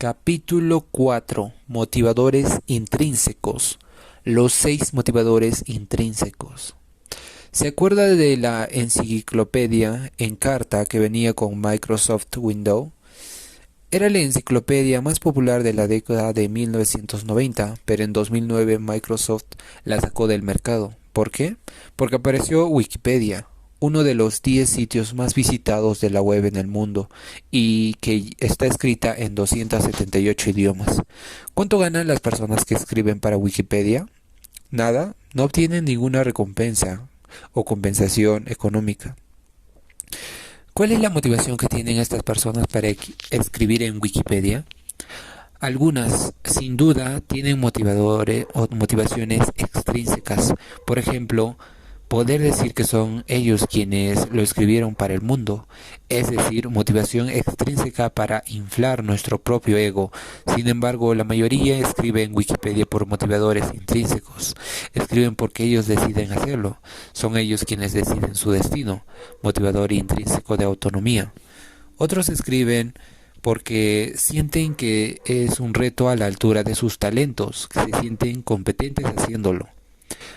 Capítulo 4. Motivadores intrínsecos. Los 6 motivadores intrínsecos. ¿Se acuerda de la enciclopedia Encarta que venía con Microsoft Windows? Era la enciclopedia más popular de la década de 1990, pero en 2009 Microsoft la sacó del mercado. ¿Por qué? Porque apareció Wikipedia, uno de los 10 sitios más visitados de la web en el mundo y que está escrita en 278 idiomas. ¿Cuánto ganan las personas que escriben para Wikipedia? Nada, no obtienen ninguna recompensa o compensación económica. ¿Cuál es la motivación que tienen estas personas para escribir en Wikipedia? Algunas, sin duda, tienen motivadores o motivaciones extrínsecas. Por ejemplo, poder decir que son ellos quienes lo escribieron para el mundo, es decir, motivación extrínseca para inflar nuestro propio ego. Sin embargo, la mayoría escribe en Wikipedia por motivadores intrínsecos. Escriben porque ellos deciden hacerlo. Son ellos quienes deciden su destino, motivador intrínseco de autonomía. Otros escriben porque sienten que es un reto a la altura de sus talentos, que se sienten competentes haciéndolo.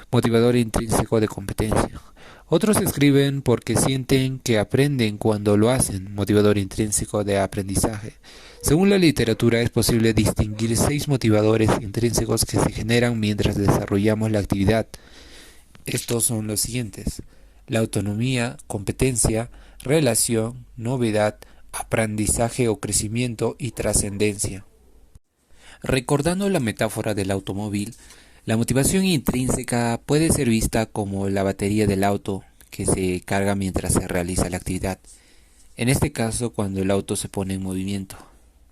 Motivador intrínseco de competencia. Otros escriben porque sienten que aprenden cuando lo hacen, motivador intrínseco de aprendizaje. Según la literatura es posible distinguir 6 motivadores intrínsecos que se generan mientras desarrollamos la actividad. Estos son los siguientes: la autonomía, competencia, relación, novedad, aprendizaje o crecimiento y trascendencia. Recordando la metáfora del automóvil, la motivación intrínseca puede ser vista como la batería del auto que se carga mientras se realiza la actividad. En este caso, cuando el auto se pone en movimiento.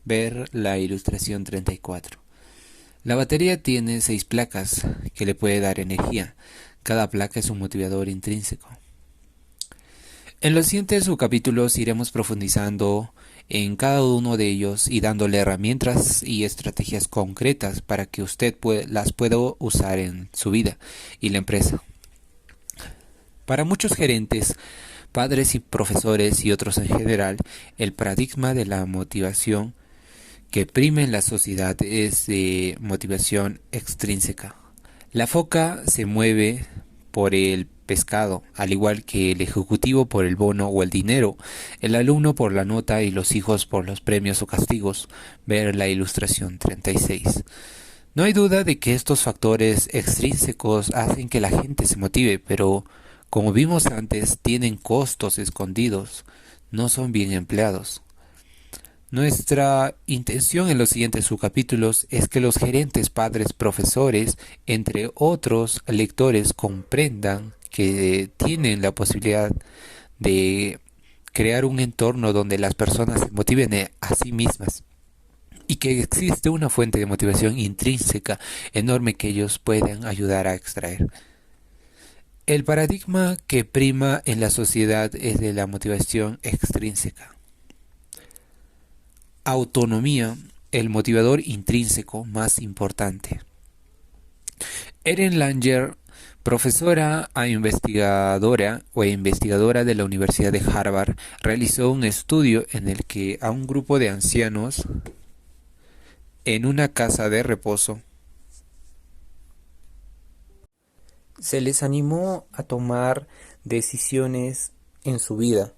Ver la ilustración 34. La batería tiene 6 placas que le puede dar energía. Cada placa es un motivador intrínseco. En los siguientes subcapítulos iremos profundizando en cada uno de ellos y dándole herramientas y estrategias concretas para que usted las pueda usar en su vida y la empresa. Para muchos gerentes, padres y profesores y otros en general, el paradigma de la motivación que prima en la sociedad es de motivación extrínseca. La foca se mueve por el pescado, al igual que el ejecutivo por el bono o el dinero, el alumno por la nota y los hijos por los premios o castigos. Ver la ilustración 36. No hay duda de que estos factores extrínsecos hacen que la gente se motive, pero, como vimos antes, tienen costos escondidos, no son bien empleados. Nuestra intención en los siguientes subcapítulos es que los gerentes, padres, profesores, entre otros lectores, comprendan que tienen la posibilidad de crear un entorno donde las personas se motiven a sí mismas y que existe una fuente de motivación intrínseca enorme que ellos pueden ayudar a extraer. El paradigma que prima en la sociedad es de la motivación extrínseca. Autonomía, el motivador intrínseco más importante. Erin Langer, profesora e investigadora de la Universidad de Harvard, realizó un estudio en el que a un grupo de ancianos en una casa de reposo se les animó a tomar decisiones en su vida.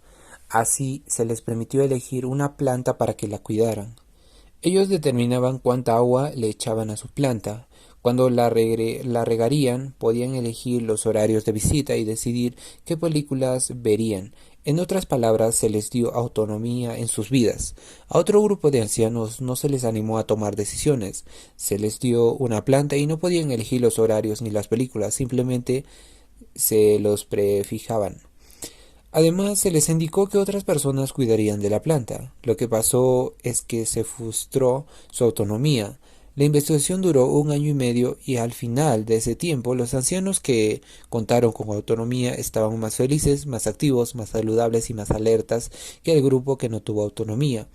Así se les permitió elegir una planta para que la cuidaran. Ellos determinaban cuánta agua le echaban a su planta. Cuando la regarían, podían elegir los horarios de visita y decidir qué películas verían. En otras palabras, se les dio autonomía en sus vidas. A otro grupo de ancianos no se les animó a tomar decisiones. Se les dio una planta y no podían elegir los horarios ni las películas, simplemente se los prefijaban. Además, se les indicó que otras personas cuidarían de la planta. Lo que pasó es que se frustró su autonomía. La investigación duró 1 año y medio y al final de ese tiempo los ancianos que contaron con autonomía estaban más felices, más activos, más saludables y más alertas que el grupo que no tuvo autonomía.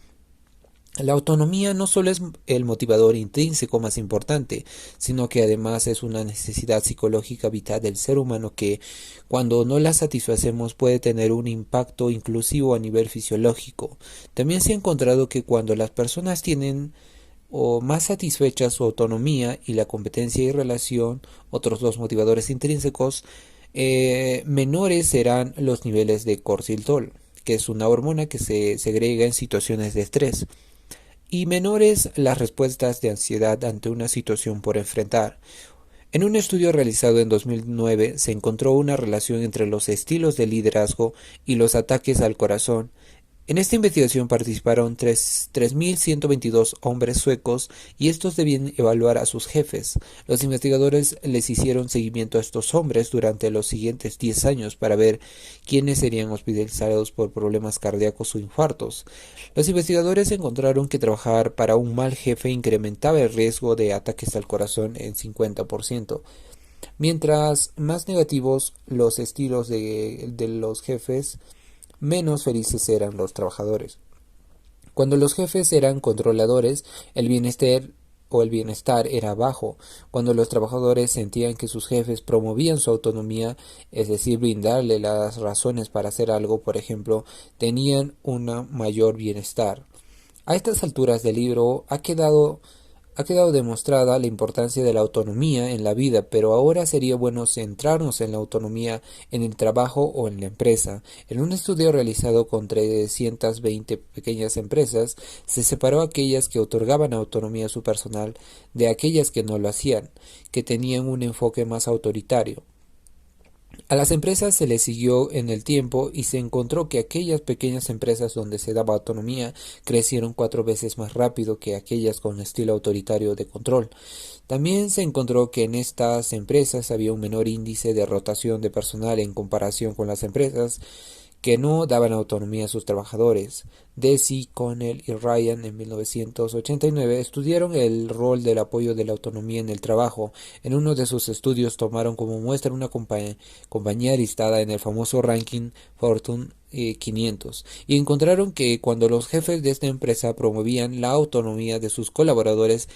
La autonomía no solo es el motivador intrínseco más importante, sino que además es una necesidad psicológica vital del ser humano que, cuando no la satisfacemos, puede tener un impacto inclusivo a nivel fisiológico. También se ha encontrado que cuando las personas tienen o más satisfecha su autonomía y la competencia y relación, otros dos motivadores intrínsecos, menores serán los niveles de cortisol, que es una hormona que se segrega en situaciones de estrés, y menores las respuestas de ansiedad ante una situación por enfrentar. En un estudio realizado en 2009 se encontró una relación entre los estilos de liderazgo y los ataques al corazón. En esta investigación participaron 3.122 hombres suecos y estos debían evaluar a sus jefes. Los investigadores les hicieron seguimiento a estos hombres durante los siguientes 10 años para ver quiénes serían hospitalizados por problemas cardíacos o infartos. Los investigadores encontraron que trabajar para un mal jefe incrementaba el riesgo de ataques al corazón en 50%. Mientras más negativos los estilos de los jefes, menos felices eran los trabajadores. Cuando los jefes eran controladores, el bienestar era bajo. Cuando los trabajadores sentían que sus jefes promovían su autonomía, es decir, brindarle las razones para hacer algo, por ejemplo, tenían un mayor bienestar. A estas alturas del libro ha quedado demostrada la importancia de la autonomía en la vida, pero ahora sería bueno centrarnos en la autonomía en el trabajo o en la empresa. En un estudio realizado con 320 pequeñas empresas, se separó aquellas que otorgaban autonomía a su personal de aquellas que no lo hacían, que tenían un enfoque más autoritario. A las empresas se les siguió en el tiempo y se encontró que aquellas pequeñas empresas donde se daba autonomía crecieron 4 veces más rápido que aquellas con estilo autoritario de control. También se encontró que en estas empresas había un menor índice de rotación de personal en comparación con las empresas que no daban autonomía a sus trabajadores. Deci, Connell y Ryan en 1989 estudiaron el rol del apoyo de la autonomía en el trabajo. En uno de sus estudios tomaron como muestra una compañía listada en el famoso ranking Fortune 500 y encontraron que cuando los jefes de esta empresa promovían la autonomía de sus colaboradores,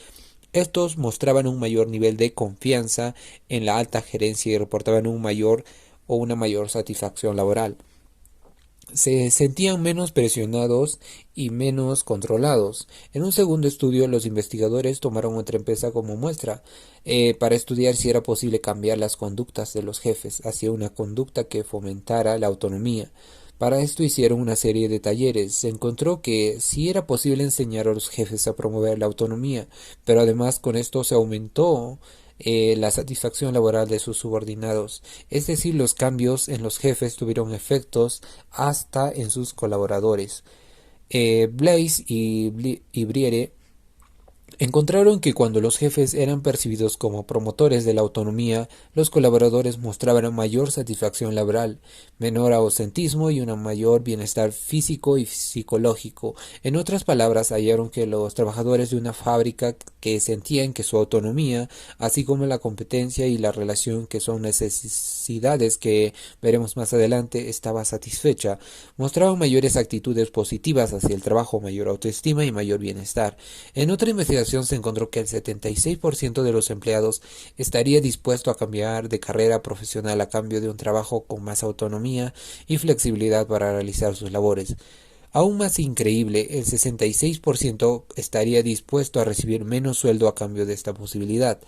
estos mostraban un mayor nivel de confianza en la alta gerencia y reportaban una mayor satisfacción laboral. Se sentían menos presionados y menos controlados. En un segundo estudio, los investigadores tomaron otra empresa como muestra para estudiar si era posible cambiar las conductas de los jefes hacia una conducta que fomentara la autonomía. Para esto hicieron una serie de talleres. Se encontró que sí era posible enseñar a los jefes a promover la autonomía, pero además con esto se aumentó la satisfacción laboral de sus subordinados, es decir, los cambios en los jefes tuvieron efectos hasta en sus colaboradores. Blaise y Briere encontraron que cuando los jefes eran percibidos como promotores de la autonomía, los colaboradores mostraban mayor satisfacción laboral, menor ausentismo y un mayor bienestar físico y psicológico. En otras palabras, hallaron que los trabajadores de una fábrica que sentían que su autonomía, así como la competencia y la relación, que son necesidades que veremos más adelante, estaba satisfecha, mostraban mayores actitudes positivas hacia el trabajo, mayor autoestima y mayor bienestar. En otra investigación se encontró que el 76% de los empleados estaría dispuesto a cambiar de carrera profesional a cambio de un trabajo con más autonomía y flexibilidad para realizar sus labores. Aún más increíble, el 66% estaría dispuesto a recibir menos sueldo a cambio de esta posibilidad.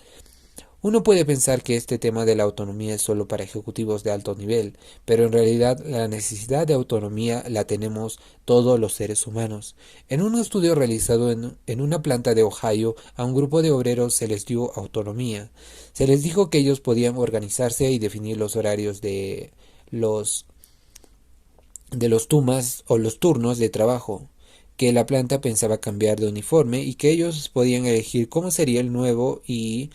Uno puede pensar que este tema de la autonomía es solo para ejecutivos de alto nivel, pero en realidad la necesidad de autonomía la tenemos todos los seres humanos. En un estudio realizado en una planta de Ohio, a un grupo de obreros se les dio autonomía. Se les dijo que ellos podían organizarse y definir los horarios de los tumas o los turnos de trabajo, que la planta pensaba cambiar de uniforme y que ellos podían elegir cómo sería el nuevo, y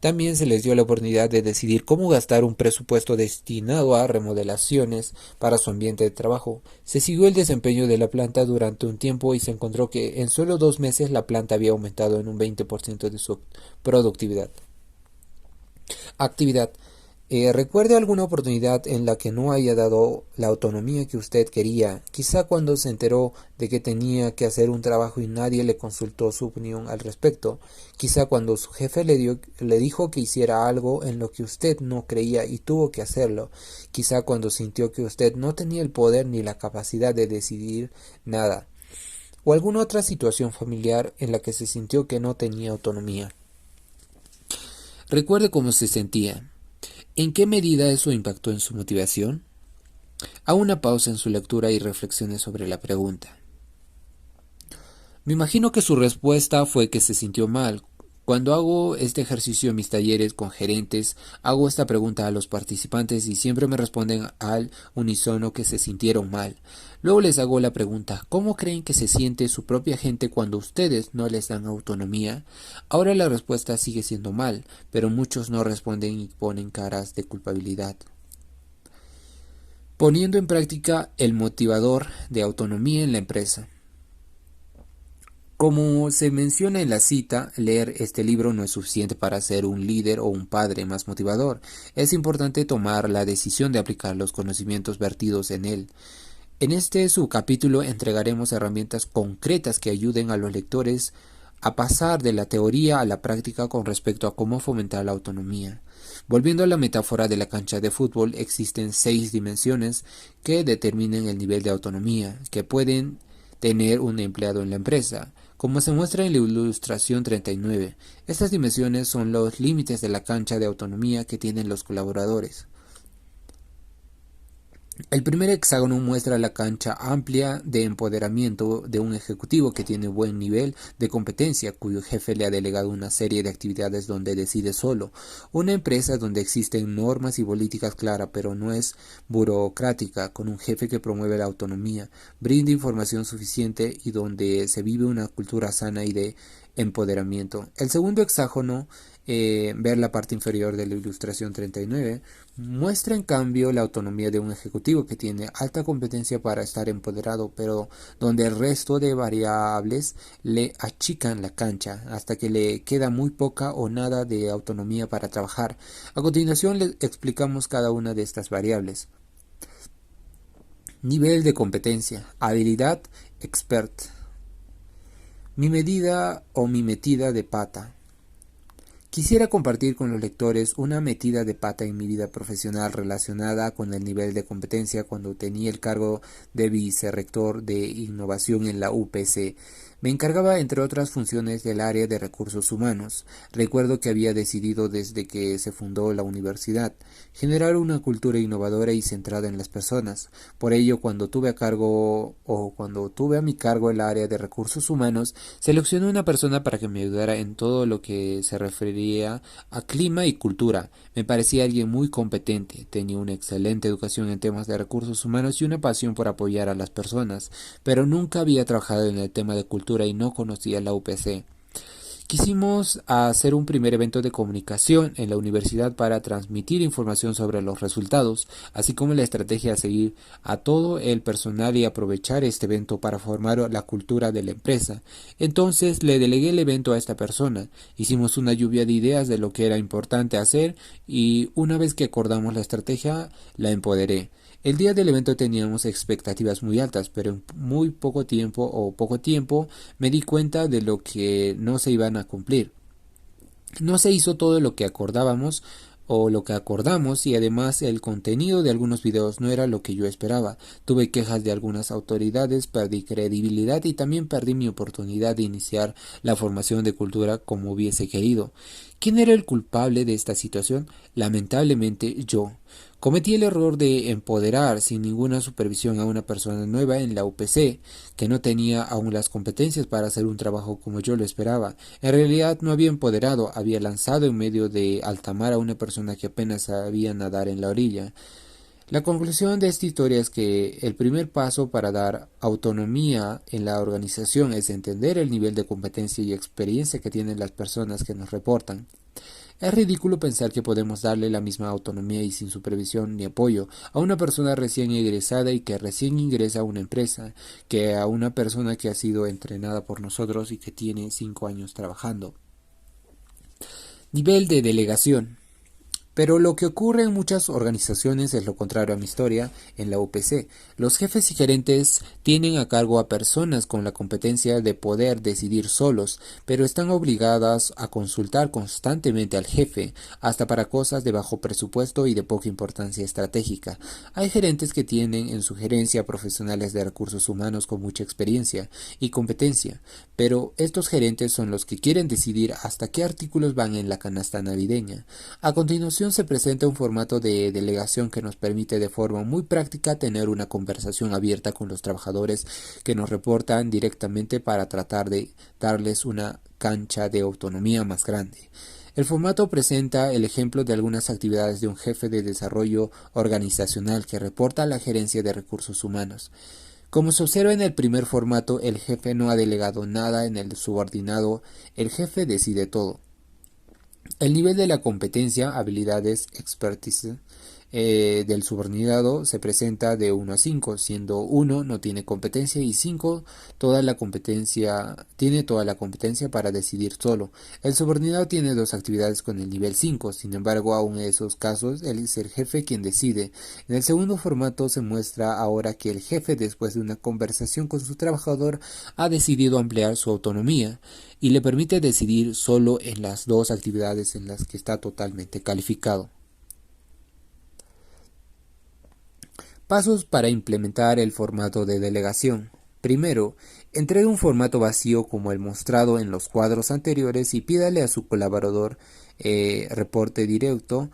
también se les dio la oportunidad de decidir cómo gastar un presupuesto destinado a remodelaciones para su ambiente de trabajo. Se siguió el desempeño de la planta durante un tiempo y se encontró que en solo 2 meses la planta había aumentado en un 20% de su productividad. Actividad. ¿Recuerde alguna oportunidad en la que no haya dado la autonomía que usted quería? Quizá cuando se enteró de que tenía que hacer un trabajo y nadie le consultó su opinión al respecto. Quizá cuando su jefe le dijo que hiciera algo en lo que usted no creía y tuvo que hacerlo. Quizá cuando sintió que usted no tenía el poder ni la capacidad de decidir nada. o alguna otra situación familiar en la que se sintió que no tenía autonomía. Recuerde cómo se sentía. ¿En qué medida eso impactó en su motivación? Haga una pausa en su lectura y reflexione sobre la pregunta. Me imagino que su respuesta fue que se sintió mal. Cuando hago este ejercicio en mis talleres con gerentes, hago esta pregunta a los participantes y siempre me responden al unísono que se sintieron mal. Luego les hago la pregunta, ¿cómo creen que se siente su propia gente cuando ustedes no les dan autonomía? Ahora la respuesta sigue siendo mal, pero muchos no responden y ponen caras de culpabilidad. Poniendo en práctica el motivador de autonomía en la empresa. Como se menciona en la cita, leer este libro no es suficiente para ser un líder o un padre más motivador. Es importante tomar la decisión de aplicar los conocimientos vertidos en él. En este subcapítulo entregaremos herramientas concretas que ayuden a los lectores a pasar de la teoría a la práctica con respecto a cómo fomentar la autonomía. Volviendo a la metáfora de la cancha de fútbol, existen 6 dimensiones que determinan el nivel de autonomía que pueden tener un empleado en la empresa. Como se muestra en la ilustración 39, estas dimensiones son los límites de la cancha de autonomía que tienen los colaboradores. El primer hexágono muestra la cancha amplia de empoderamiento de un ejecutivo que tiene buen nivel de competencia, cuyo jefe le ha delegado una serie de actividades donde decide solo. Una empresa donde existen normas y políticas claras, pero no es burocrática, con un jefe que promueve la autonomía, brinda información suficiente y donde se vive una cultura sana y de empoderamiento. El segundo hexágono, ver la parte inferior de la ilustración 39, muestra en cambio la autonomía de un ejecutivo que tiene alta competencia para estar empoderado, pero donde el resto de variables le achican la cancha hasta que le queda muy poca o nada de autonomía para trabajar. A continuación le explicamos cada una de estas variables. Nivel de competencia, habilidad, expert. Mi medida o mi metida de pata. Quisiera compartir con los lectores una metida de pata en mi vida profesional relacionada con el nivel de competencia cuando tenía el cargo de vicerrector de innovación en la UPC. Me encargaba, entre otras funciones, del área de recursos humanos. Recuerdo que había decidido desde que se fundó la universidad generar una cultura innovadora y centrada en las personas. Por ello, cuando tuve a mi cargo el área de recursos humanos, seleccioné una persona para que me ayudara en todo lo que se refería a clima y cultura. Me parecía alguien muy competente, tenía una excelente educación en temas de recursos humanos y una pasión por apoyar a las personas, pero nunca había trabajado en el tema de cultura y no conocía la UPC. Quisimos hacer un primer evento de comunicación en la universidad para transmitir información sobre los resultados, así como la estrategia a seguir a todo el personal y aprovechar este evento para formar la cultura de la empresa. Entonces le delegué el evento a esta persona, hicimos una lluvia de ideas de lo que era importante hacer y una vez que acordamos la estrategia, la empoderé. El día del evento teníamos expectativas muy altas, pero en muy poco tiempo me di cuenta de lo que no se iban a cumplir. No se hizo todo lo que acordamos y además el contenido de algunos videos no era lo que yo esperaba. Tuve quejas de algunas autoridades, perdí credibilidad y también perdí mi oportunidad de iniciar la formación de cultura como hubiese querido. ¿Quién era el culpable de esta situación? Lamentablemente yo. Cometí el error de empoderar sin ninguna supervisión a una persona nueva en la UPC, que no tenía aún las competencias para hacer un trabajo como yo lo esperaba. En realidad no había empoderado, había lanzado en medio de alta mar a una persona que apenas sabía nadar en la orilla. La conclusión de esta historia es que el primer paso para dar autonomía en la organización es entender el nivel de competencia y experiencia que tienen las personas que nos reportan. Es ridículo pensar que podemos darle la misma autonomía y sin supervisión ni apoyo a una persona recién egresada y que recién ingresa a una empresa, que a una persona que ha sido entrenada por nosotros y que tiene 5 años trabajando. Nivel de delegación. Pero lo que ocurre en muchas organizaciones es lo contrario a mi historia en la UPC. Los jefes y gerentes tienen a cargo a personas con la competencia de poder decidir solos, pero están obligadas a consultar constantemente al jefe, hasta para cosas de bajo presupuesto y de poca importancia estratégica. Hay gerentes que tienen en su gerencia profesionales de recursos humanos con mucha experiencia y competencia, pero estos gerentes son los que quieren decidir hasta qué artículos van en la canasta navideña. A continuación se presenta un formato de delegación que nos permite de forma muy práctica tener una conversación abierta con los trabajadores que nos reportan directamente para tratar de darles una cancha de autonomía más grande. El formato presenta el ejemplo de algunas actividades de un jefe de desarrollo organizacional que reporta a la gerencia de recursos humanos. Como se observa en el primer formato, el jefe no ha delegado nada en el subordinado, el jefe decide todo. El nivel de la competencia, habilidades, expertise del subordinado se presenta de 1 a 5, siendo 1 no tiene competencia y 5 tiene toda la competencia para decidir solo. El subordinado tiene dos actividades con el nivel 5, sin embargo, aún en esos casos es el jefe quien decide. En el segundo formato se muestra ahora que el jefe, después de una conversación con su trabajador, ha decidido ampliar su autonomía y le permite decidir solo en las dos actividades en las que está totalmente calificado. Pasos para implementar el formato de delegación. Primero, entregue un formato vacío como el mostrado en los cuadros anteriores y pídale a su colaborador un reporte directo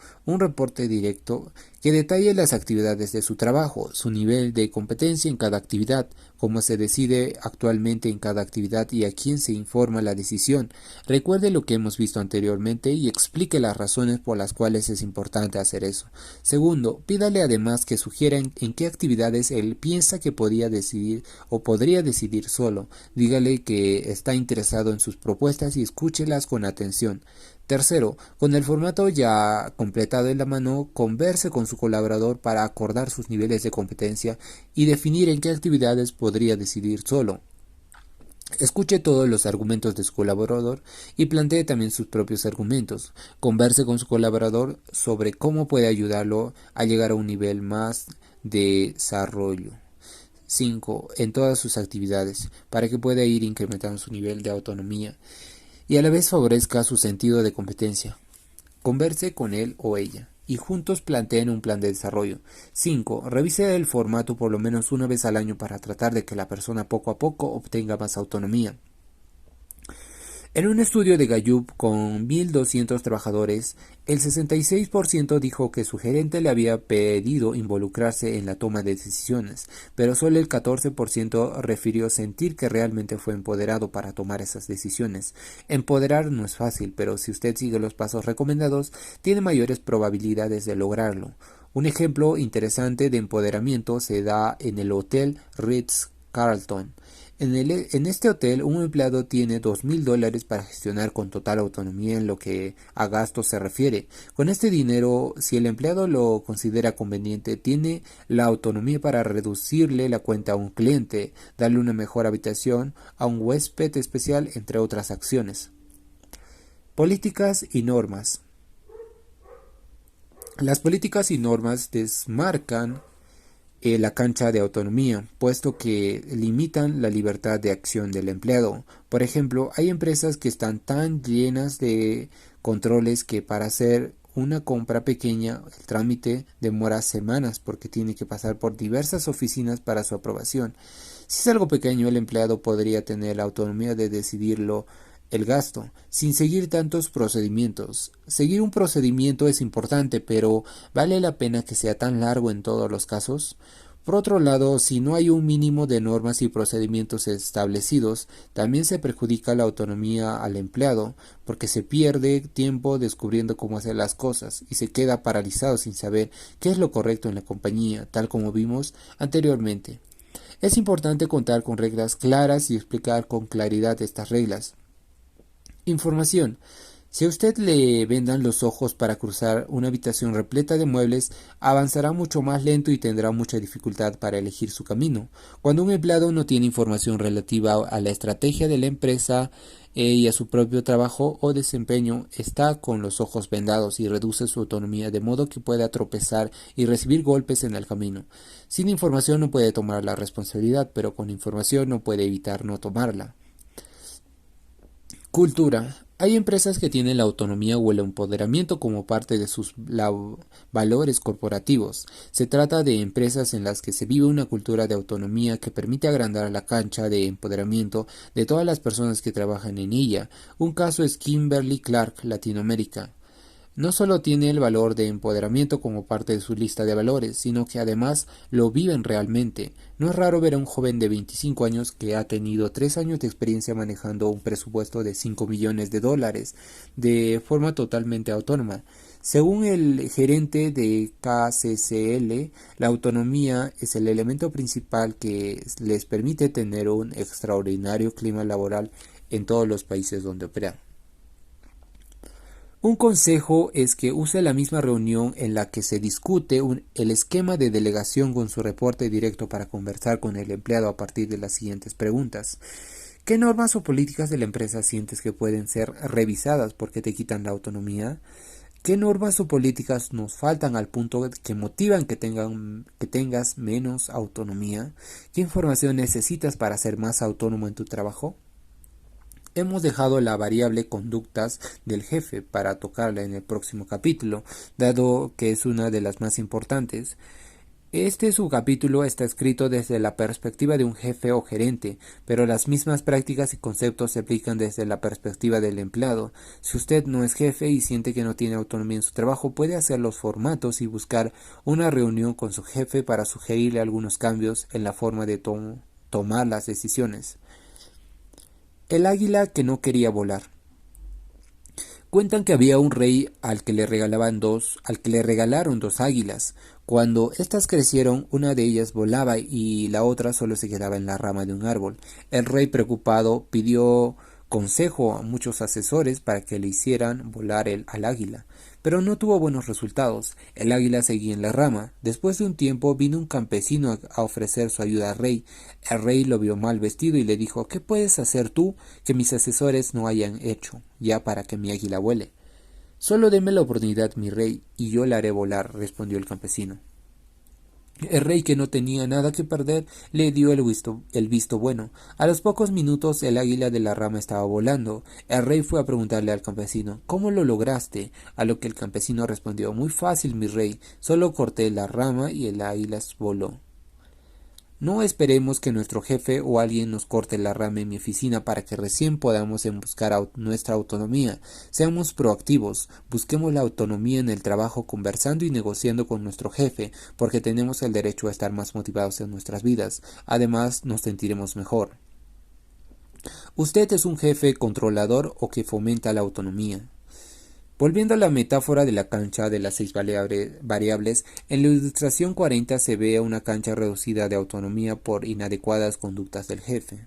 que detalle las actividades de su trabajo, su nivel de competencia en cada actividad, cómo se decide actualmente en cada actividad y a quién se informa la decisión. Recuerde lo que hemos visto anteriormente y explique las razones por las cuales es importante hacer eso. Segundo, pídale además que sugiera en qué actividades él piensa que podría decidir o podría decidir solo. Dígale que está interesado en sus propuestas y escúchelas con atención. Tercero, con el formato ya completado en la mano, converse con su colaborador para acordar sus niveles de competencia y definir en qué actividades podría decidir solo. Escuche todos los argumentos de su colaborador y plantee también sus propios argumentos. Converse con su colaborador sobre cómo puede ayudarlo a llegar a un nivel más de desarrollo. 5. En todas sus actividades, para que pueda ir incrementando su nivel de autonomía y a la vez favorezca su sentido de competencia. Converse con él o ella y juntos planteen un plan de desarrollo. 5. Revise el formato por lo menos una vez al año para tratar de que la persona poco a poco obtenga más autonomía. En un estudio de Gallup con 1.200 trabajadores, el 66% dijo que su gerente le había pedido involucrarse en la toma de decisiones, pero solo el 14% refirió sentir que realmente fue empoderado para tomar esas decisiones. Empoderar no es fácil, pero si usted sigue los pasos recomendados, tiene mayores probabilidades de lograrlo. Un ejemplo interesante de empoderamiento se da en el Hotel Ritz-Carlton. En este hotel, un empleado tiene $2,000 para gestionar con total autonomía en lo que a gastos se refiere. Con este dinero, si el empleado lo considera conveniente, tiene la autonomía para reducirle la cuenta a un cliente, darle una mejor habitación a un huésped especial, entre otras acciones. Políticas y normas. Las políticas y normas desmarcan la cancha de autonomía, puesto que limitan la libertad de acción del empleado. Por ejemplo, hay empresas que están tan llenas de controles que para hacer una compra pequeña el trámite demora semanas porque tiene que pasar por diversas oficinas para su aprobación. Si es algo pequeño, el empleado podría tener la autonomía de decidirlo el gasto, sin seguir tantos procedimientos. Seguir un procedimiento es importante, pero ¿vale la pena que sea tan largo en todos los casos? Por otro lado, si no hay un mínimo de normas y procedimientos establecidos, también se perjudica la autonomía al empleado, porque se pierde tiempo descubriendo cómo hacer las cosas y se queda paralizado sin saber qué es lo correcto en la compañía, tal como vimos anteriormente. Es importante contar con reglas claras y explicar con claridad estas reglas. Información. Si a usted le vendan los ojos para cruzar una habitación repleta de muebles, avanzará mucho más lento y tendrá mucha dificultad para elegir su camino. Cuando un empleado no tiene información relativa a la estrategia de la empresa y a su propio trabajo o desempeño, está con los ojos vendados y reduce su autonomía de modo que pueda tropezar y recibir golpes en el camino. Sin información no puede tomar la responsabilidad, pero con información no puede evitar no tomarla. Cultura. Hay empresas que tienen la autonomía o el empoderamiento como parte de sus valores corporativos. Se trata de empresas en las que se vive una cultura de autonomía que permite agrandar la cancha de empoderamiento de todas las personas que trabajan en ella. Un caso es Kimberly-Clark, Latinoamérica. No solo tiene el valor de empoderamiento como parte de su lista de valores, sino que además lo viven realmente. No es raro ver a un joven de 25 años que ha tenido 3 años de experiencia manejando un presupuesto de 5 millones de dólares de forma totalmente autónoma. Según el gerente de KCCL, la autonomía es el elemento principal que les permite tener un extraordinario clima laboral en todos los países donde operan. Un consejo es que use la misma reunión en la que se discute el esquema de delegación con su reporte directo para conversar con el empleado a partir de las siguientes preguntas. ¿Qué normas o políticas de la empresa sientes que pueden ser revisadas porque te quitan la autonomía? ¿Qué normas o políticas nos faltan al punto que motivan que tengas menos autonomía? ¿Qué información necesitas para ser más autónomo en tu trabajo? Hemos dejado la variable conductas del jefe para tocarla en el próximo capítulo, dado que es una de las más importantes. Este subcapítulo está escrito desde la perspectiva de un jefe o gerente, pero las mismas prácticas y conceptos se aplican desde la perspectiva del empleado. Si usted no es jefe y siente que no tiene autonomía en su trabajo, puede hacer los formatos y buscar una reunión con su jefe para sugerirle algunos cambios en la forma de tomar las decisiones. El águila que no quería volar. Cuentan que había un rey al que le regalaron dos águilas. Cuando éstas crecieron, una de ellas volaba y la otra solo se quedaba en la rama de un árbol. El rey, preocupado, pidió consejo a muchos asesores para que le hicieran volar al águila, pero no tuvo buenos resultados. El águila seguía en la rama. Después de un tiempo vino un campesino a ofrecer su ayuda al rey. El rey lo vio mal vestido y le dijo: ¿Qué puedes hacer tú que mis asesores no hayan hecho ya para que mi águila vuele? Solo deme la oportunidad, mi rey, y yo la haré volar, respondió el campesino. El rey, que no tenía nada que perder, le dio el visto bueno. A los pocos minutos el águila de la rama estaba volando. El rey fue a preguntarle al campesino: ¿Cómo lo lograste? A lo que el campesino respondió: Muy fácil, mi rey, solo corté la rama y el águila voló. No esperemos que nuestro jefe o alguien nos corte la rama en mi oficina para que recién podamos buscar nuestra autonomía. Seamos proactivos, busquemos la autonomía en el trabajo conversando y negociando con nuestro jefe, porque tenemos el derecho a estar más motivados en nuestras vidas. Además, nos sentiremos mejor. ¿Usted es un jefe controlador o que fomenta la autonomía? Volviendo a la metáfora de la cancha de las 6 variables, en la ilustración 40 se ve una cancha reducida de autonomía por inadecuadas conductas del jefe.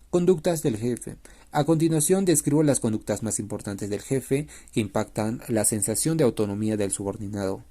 Conductas del jefe. A continuación describo las conductas más importantes del jefe que impactan la sensación de autonomía del subordinado.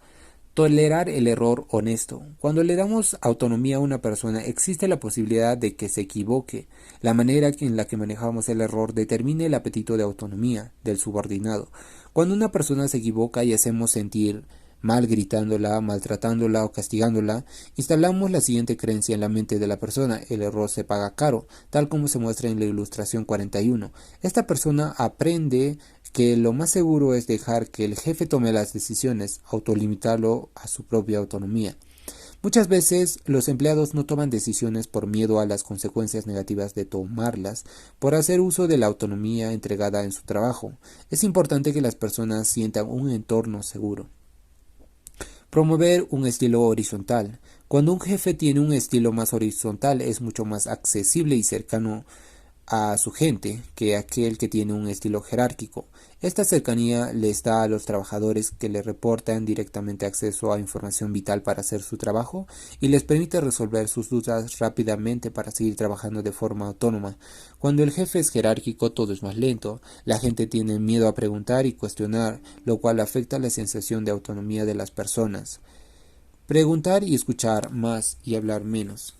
Tolerar el error honesto. Cuando le damos autonomía a una persona, existe la posibilidad de que se equivoque. La manera en la que manejamos el error determina el apetito de autonomía del subordinado. Cuando una persona se equivoca y hacemos sentir mal gritándola, maltratándola o castigándola, instalamos la siguiente creencia en la mente de la persona: el error se paga caro, tal como se muestra en la ilustración 41. Esta persona aprende que lo más seguro es dejar que el jefe tome las decisiones, autolimitarlo a su propia autonomía. Muchas veces los empleados no toman decisiones por miedo a las consecuencias negativas de tomarlas, por hacer uso de la autonomía entregada en su trabajo. Es importante que las personas sientan un entorno seguro. Promover un estilo horizontal. Cuando un jefe tiene un estilo más horizontal, es mucho más accesible y cercano a su gente que aquel que tiene un estilo jerárquico. Esta cercanía les da a los trabajadores que le reportan directamente acceso a información vital para hacer su trabajo y les permite resolver sus dudas rápidamente para seguir trabajando de forma autónoma. Cuando el jefe es jerárquico, todo es más lento, la gente tiene miedo a preguntar y cuestionar, lo cual afecta la sensación de autonomía de las personas. Preguntar y escuchar más y hablar menos.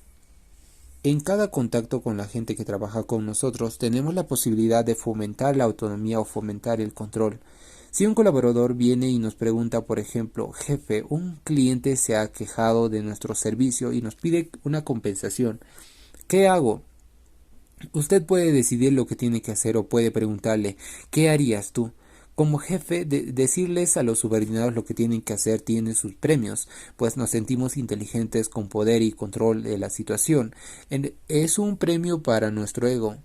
En cada contacto con la gente que trabaja con nosotros tenemos la posibilidad de fomentar la autonomía o fomentar el control. Si un colaborador viene y nos pregunta, por ejemplo, jefe, un cliente se ha quejado de nuestro servicio y nos pide una compensación, ¿qué hago? Usted puede decidir lo que tiene que hacer o puede preguntarle, ¿qué harías tú? Como jefe, decirles a los subordinados lo que tienen que hacer tiene sus premios, pues nos sentimos inteligentes con poder y control de la situación. Es un premio para nuestro ego.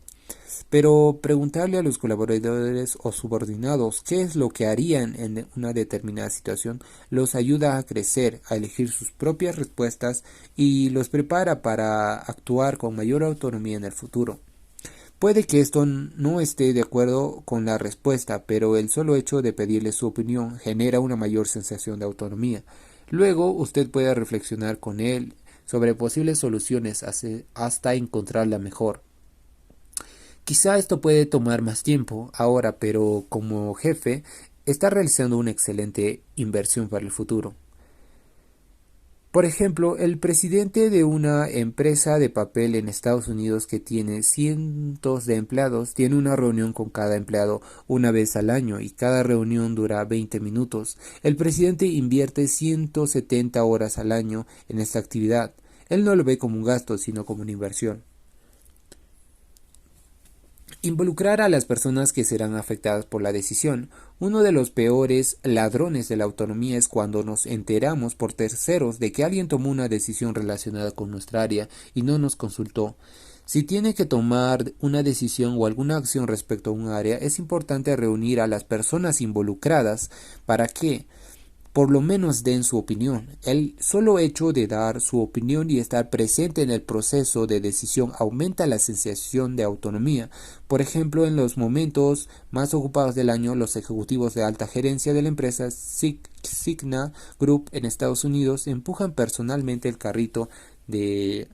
Pero preguntarle a los colaboradores o subordinados qué es lo que harían en una determinada situación los ayuda a crecer, a elegir sus propias respuestas y los prepara para actuar con mayor autonomía en el futuro. Puede que esto no esté de acuerdo con la respuesta, pero el solo hecho de pedirle su opinión genera una mayor sensación de autonomía. Luego usted puede reflexionar con él sobre posibles soluciones hasta encontrar la mejor. Quizá esto puede tomar más tiempo ahora, pero como jefe está realizando una excelente inversión para el futuro. Por ejemplo, el presidente de una empresa de papel en Estados Unidos que tiene cientos de empleados tiene una reunión con cada empleado una vez al año y cada reunión dura 20 minutos. El presidente invierte 170 horas al año en esta actividad. Él no lo ve como un gasto, sino como una inversión. Involucrar a las personas que serán afectadas por la decisión. Uno de los peores ladrones de la autonomía es cuando nos enteramos por terceros de que alguien tomó una decisión relacionada con nuestra área y no nos consultó. Si tiene que tomar una decisión o alguna acción respecto a un área, es importante reunir a las personas involucradas para que por lo menos den su opinión. El solo hecho de dar su opinión y estar presente en el proceso de decisión aumenta la sensación de autonomía. Por ejemplo, en los momentos más ocupados del año, los ejecutivos de alta gerencia de la empresa Cigna Group en Estados Unidos empujan personalmente el carrito de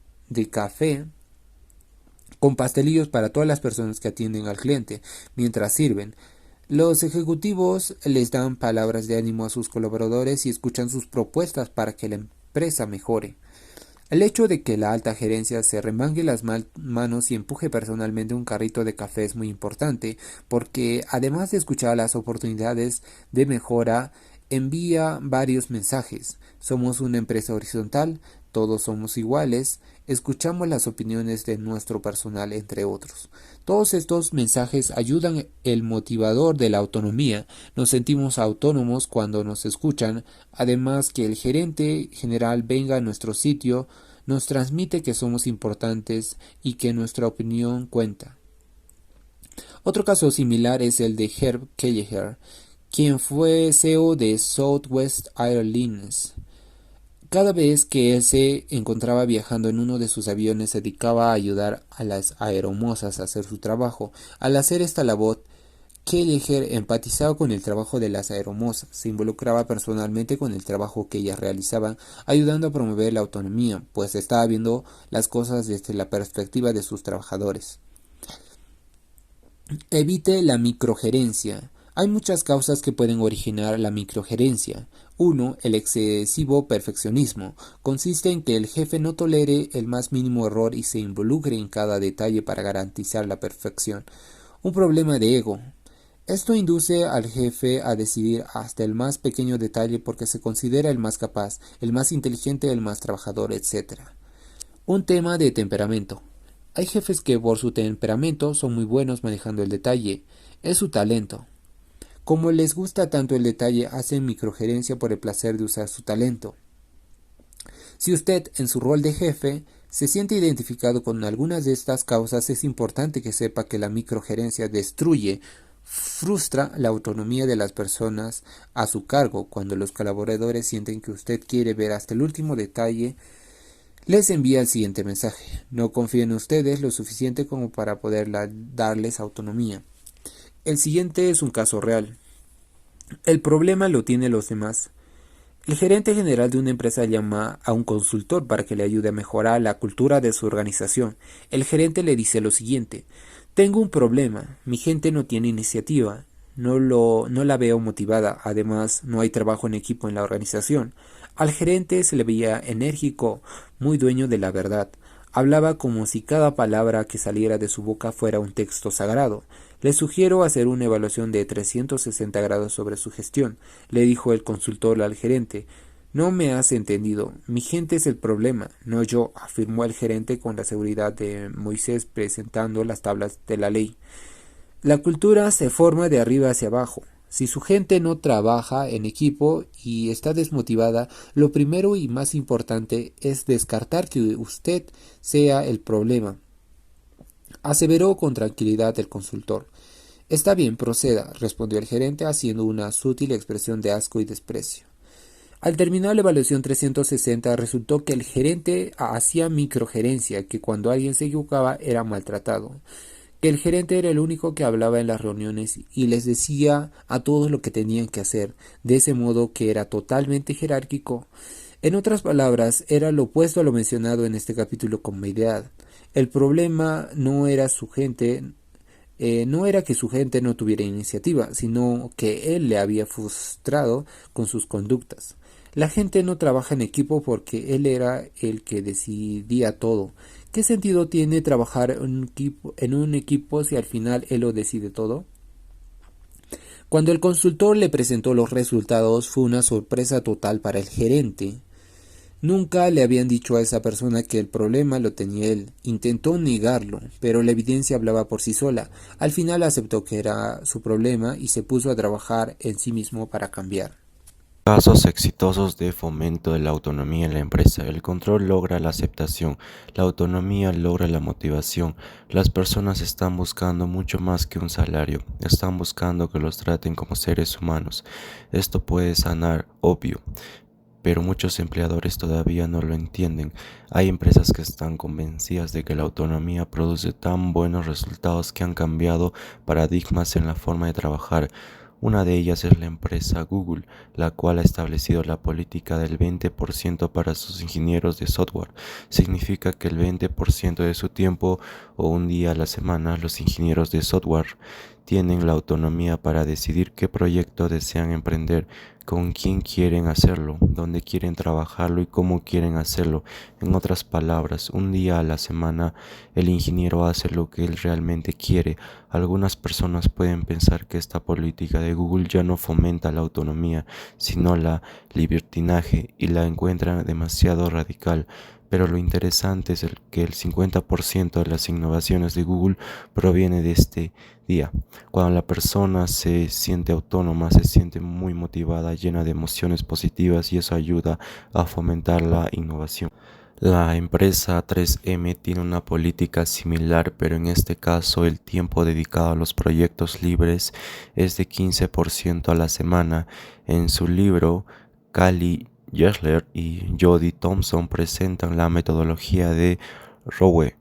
café con pastelillos para todas las personas que atienden al cliente mientras sirven. Los ejecutivos les dan palabras de ánimo a sus colaboradores y escuchan sus propuestas para que la empresa mejore. El hecho de que la alta gerencia se remangue las manos y empuje personalmente un carrito de café es muy importante, porque además de escuchar las oportunidades de mejora, envía varios mensajes. Somos una empresa horizontal, todos somos iguales, escuchamos las opiniones de nuestro personal, entre otros. Todos estos mensajes ayudan el motivador de la autonomía. Nos sentimos autónomos cuando nos escuchan, además que el gerente general venga a nuestro sitio, nos transmite que somos importantes y que nuestra opinión cuenta. Otro caso similar es el de Herb Kelleher, quien fue CEO de Southwest Airlines. Cada vez que él se encontraba viajando en uno de sus aviones se dedicaba a ayudar a las aeromosas a hacer su trabajo. Al hacer esta labor, Kelleher empatizaba con el trabajo de las aeromosas, se involucraba personalmente con el trabajo que ellas realizaban, ayudando a promover la autonomía, pues estaba viendo las cosas desde la perspectiva de sus trabajadores. Evite la microgerencia. Hay muchas causas que pueden originar la microgerencia. 1. El excesivo perfeccionismo. Consiste en que el jefe no tolere el más mínimo error y se involucre en cada detalle para garantizar la perfección. Un problema de ego. Esto induce al jefe a decidir hasta el más pequeño detalle porque se considera el más capaz, el más inteligente, el más trabajador, etc. Un tema de temperamento. Hay jefes que por su temperamento son muy buenos manejando el detalle. Es su talento. Como les gusta tanto el detalle, hacen microgerencia por el placer de usar su talento. Si usted, en su rol de jefe, se siente identificado con algunas de estas causas, es importante que sepa que la microgerencia frustra la autonomía de las personas a su cargo. Cuando los colaboradores sienten que usted quiere ver hasta el último detalle, Les envía el siguiente mensaje: no confío en ustedes lo suficiente como para poder darles autonomía. El siguiente es un caso real. El problema lo tienen los demás. El gerente general de una empresa llama a un consultor para que le ayude a mejorar la cultura de su organización. El gerente le dice lo siguiente: tengo un problema, mi gente no tiene iniciativa, no la veo motivada, además no hay trabajo en equipo en la organización. Al gerente se le veía enérgico, muy dueño de la verdad. Hablaba como si cada palabra que saliera de su boca fuera un texto sagrado. Le sugiero hacer una evaluación de 360 grados sobre su gestión, le dijo el consultor al gerente. No me has entendido. Mi gente es el problema, no yo, afirmó el gerente con la seguridad de Moisés presentando las tablas de la ley. La cultura se forma de arriba hacia abajo. Si su gente no trabaja en equipo y está desmotivada, lo primero y más importante es descartar que usted sea el problema, aseveró con tranquilidad el consultor. Está bien, proceda, respondió el gerente haciendo una sutil expresión de asco y desprecio. Al terminar la evaluación 360 resultó que el gerente hacía microgerencia, que cuando alguien se equivocaba era maltratado, que el gerente era el único que hablaba en las reuniones y les decía a todos lo que tenían que hacer, de ese modo que era totalmente jerárquico. En otras palabras, era lo opuesto a lo mencionado en este capítulo con Medea. El problema no era que su gente no tuviera iniciativa, sino que él le había frustrado con sus conductas. La gente no trabaja en equipo porque él era el que decidía todo. ¿Qué sentido tiene trabajar en un equipo si al final él lo decide todo? Cuando el consultor le presentó los resultados fue una sorpresa total para el gerente. Nunca le habían dicho a esa persona que el problema lo tenía él. Intentó negarlo, pero la evidencia hablaba por sí sola. Al final aceptó que era su problema y se puso a trabajar en sí mismo para cambiar. Casos exitosos de fomento de la autonomía en la empresa. El control logra la aceptación, la autonomía logra la motivación. Las personas están buscando mucho más que un salario, están buscando que los traten como seres humanos. Esto puede sonar obvio, pero muchos empleadores todavía no lo entienden. Hay empresas que están convencidas de que la autonomía produce tan buenos resultados que han cambiado paradigmas en la forma de trabajar. Una de ellas es la empresa Google, la cual ha establecido la política del 20% para sus ingenieros de software. Significa que el 20% de su tiempo o un día a la semana los ingenieros de software tienen la autonomía para decidir qué proyecto desean emprender, con quién quieren hacerlo, dónde quieren trabajarlo y cómo quieren hacerlo. En otras palabras, un día a la semana el ingeniero hace lo que él realmente quiere. Algunas personas pueden pensar que esta política de Google ya no fomenta la autonomía, sino la libertinaje, y la encuentran demasiado radical. Pero lo interesante es que el 50% de las innovaciones de Google proviene de este día. Cuando la persona se siente autónoma, se siente muy motivada, llena de emociones positivas, y eso ayuda a fomentar la innovación. La empresa 3M tiene una política similar, pero en este caso el tiempo dedicado a los proyectos libres es de 15% a la semana. En su libro, Cali Yesler y Jody Thompson presentan la metodología de Rowe,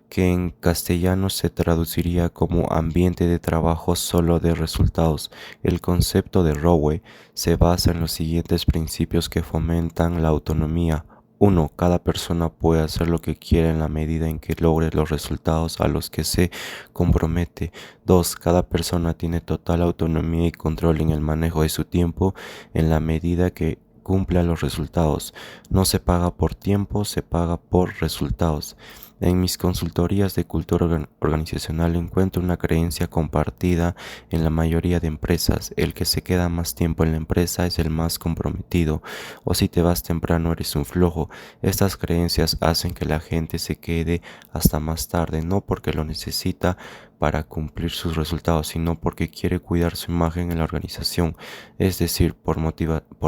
que en castellano se traduciría como ambiente de trabajo solo de resultados. El concepto de Rowe se basa en los siguientes principios que fomentan la autonomía. 1. Cada persona puede hacer lo que quiera en la medida en que logre los resultados a los que se compromete. 2. Cada persona tiene total autonomía y control en el manejo de su tiempo en la medida que cumpla los resultados. No se paga por tiempo, se paga por resultados. En mis consultorías de cultura organizacional encuentro una creencia compartida en la mayoría de empresas: el que se queda más tiempo en la empresa es el más comprometido, o si te vas temprano eres un flojo. Estas creencias hacen que la gente se quede hasta más tarde, no porque lo necesita para cumplir sus resultados, sino porque quiere cuidar su imagen en la organización, es decir, por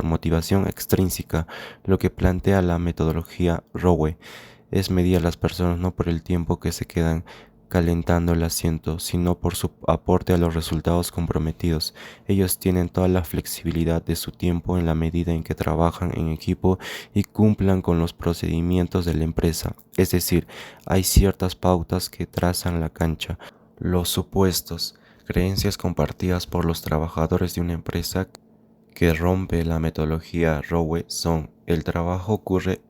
motivación extrínseca. Lo que plantea la metodología Rowe es medir a las personas no por el tiempo que se quedan calentando el asiento, sino por su aporte a los resultados comprometidos. Ellos tienen toda la flexibilidad de su tiempo en la medida en que trabajan en equipo y cumplan con los procedimientos de la empresa. Es decir, hay ciertas pautas que trazan la cancha. Los supuestos, creencias compartidas por los trabajadores de una empresa que rompe la metodología Rowe son: el trabajo ocurre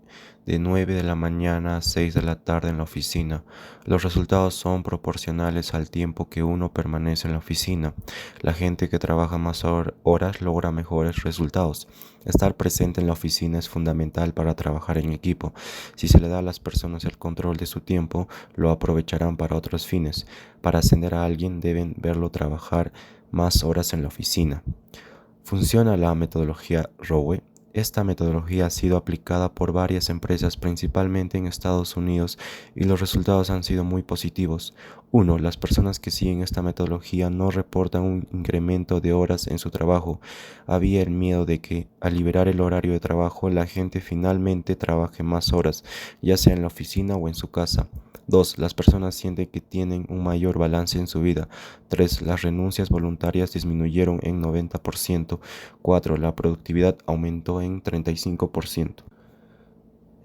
de 9 de la mañana a 6 de la tarde en la oficina. Los resultados son proporcionales al tiempo que uno permanece en la oficina. La gente que trabaja más horas logra mejores resultados. Estar presente en la oficina es fundamental para trabajar en equipo. Si se le da a las personas el control de su tiempo, lo aprovecharán para otros fines. Para ascender a alguien deben verlo trabajar más horas en la oficina. Funciona la metodología Rowe. Esta metodología ha sido aplicada por varias empresas, principalmente en Estados Unidos, y los resultados han sido muy positivos. 1. Las personas que siguen esta metodología no reportan un incremento de horas en su trabajo. Había el miedo de que, al liberar el horario de trabajo, la gente finalmente trabaje más horas, ya sea en la oficina o en su casa. 2. Las personas sienten que tienen un mayor balance en su vida. 3. Las renuncias voluntarias disminuyeron en 90%. 4. La productividad aumentó en 35%.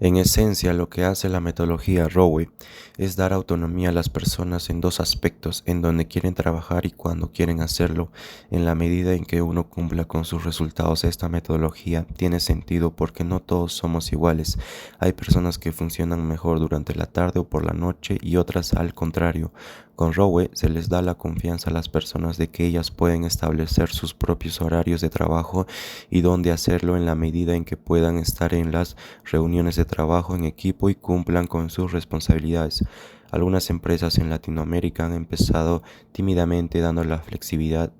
En esencia, lo que hace la metodología Rowe es dar autonomía a las personas en dos aspectos: en donde quieren trabajar y cuando quieren hacerlo. En la medida en que uno cumpla con sus resultados, esta metodología tiene sentido porque no todos somos iguales. Hay personas que funcionan mejor durante la tarde o por la noche y otras al contrario. Con Rowe se les da la confianza a las personas de que ellas pueden establecer sus propios horarios de trabajo y dónde hacerlo en la medida en que puedan estar en las reuniones de trabajo en equipo y cumplan con sus responsabilidades. Algunas empresas en Latinoamérica han empezado tímidamente dando la flexibilidad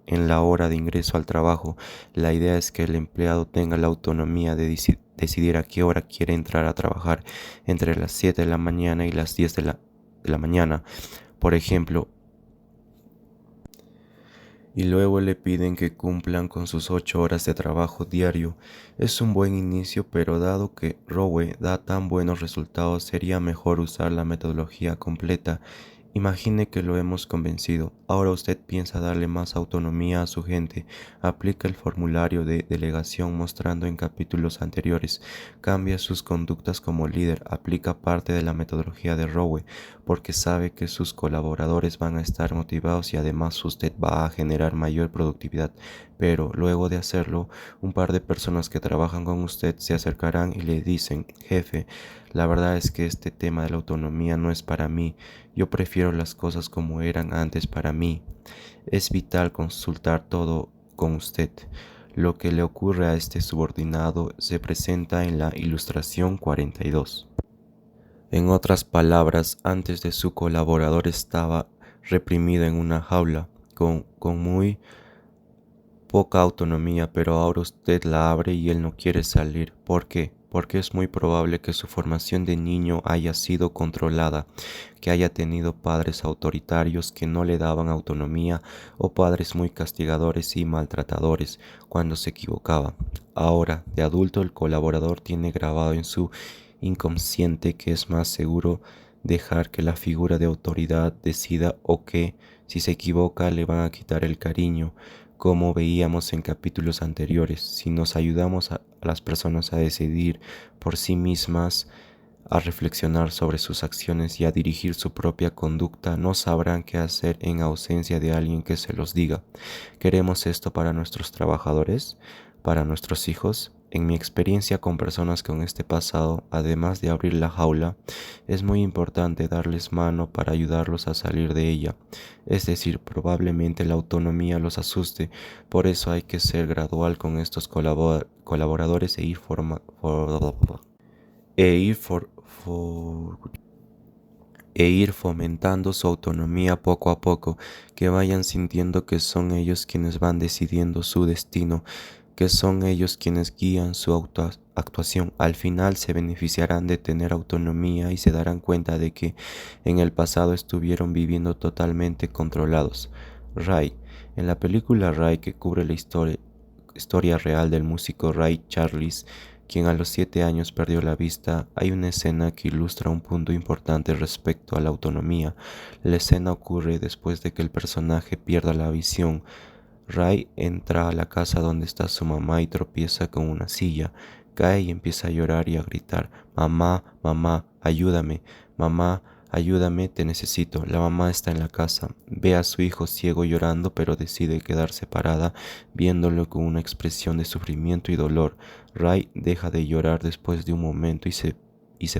en la hora de ingreso al trabajo. La idea es que el empleado tenga la autonomía de decidir a qué hora quiere entrar a trabajar, entre las 7 de la mañana y las 10 de la mañana, por ejemplo, y luego le piden que cumplan con sus 8 horas de trabajo diario. Es un buen inicio, pero dado que Rowe da tan buenos resultados, sería mejor usar la metodología completa. Imagine que lo hemos convencido. Ahora usted piensa darle más autonomía a su gente. Aplica el formulario de delegación mostrando en capítulos anteriores. Cambia sus conductas como líder. Aplica parte de la metodología de Rowe, porque sabe que sus colaboradores van a estar motivados y además usted va a generar mayor productividad. Pero luego de hacerlo, un par de personas que trabajan con usted se acercarán y le dicen: jefe, la verdad es que este tema de la autonomía no es para mí. Yo prefiero las cosas como eran antes para mí. Es vital consultar todo con usted. Lo que le ocurre a este subordinado se presenta en la ilustración 42. En otras palabras, antes de su colaborador estaba reprimido en una jaula, con muy poca autonomía, pero ahora usted la abre y él no quiere salir. ¿Por qué? Porque es muy probable que su formación de niño haya sido controlada, que haya tenido padres autoritarios que no le daban autonomía o padres muy castigadores y maltratadores cuando se equivocaba. Ahora, de adulto, el colaborador tiene grabado en su inconsciente que es más seguro dejar que la figura de autoridad decida, o que, si se equivoca, le van a quitar el cariño. Como veíamos en capítulos anteriores, si nos ayudamos a las personas a decidir por sí mismas, a reflexionar sobre sus acciones y a dirigir su propia conducta, no sabrán qué hacer en ausencia de alguien que se los diga. ¿Queremos esto para nuestros trabajadores? ¿Para nuestros hijos? En mi experiencia con personas con este pasado, además de abrir la jaula, es muy importante darles mano para ayudarlos a salir de ella. Es decir, probablemente la autonomía los asuste, por eso hay que ser gradual con estos colaboradores e ir fomentando su autonomía poco a poco, que vayan sintiendo que son ellos quienes van decidiendo su destino, que son ellos quienes guían su actuación. Al final se beneficiarán de tener autonomía y se darán cuenta de que en el pasado estuvieron viviendo totalmente controlados. Ray. En la película Ray, que cubre la historia real del músico Ray Charles, quien a los 7 años perdió la vista. Hay una escena que ilustra un punto importante respecto a la autonomía. La escena ocurre después de que el personaje pierda la visión. Ray entra a la casa donde está su mamá y tropieza con una silla. Cae y empieza a llorar y a gritar: «Mamá, mamá, ayúdame, mamá, ayúdame, te necesito». La mamá está en la casa, ve a su hijo ciego llorando, pero decide quedarse parada, viéndolo con una expresión de sufrimiento y dolor. Ray deja de llorar después de un momento y se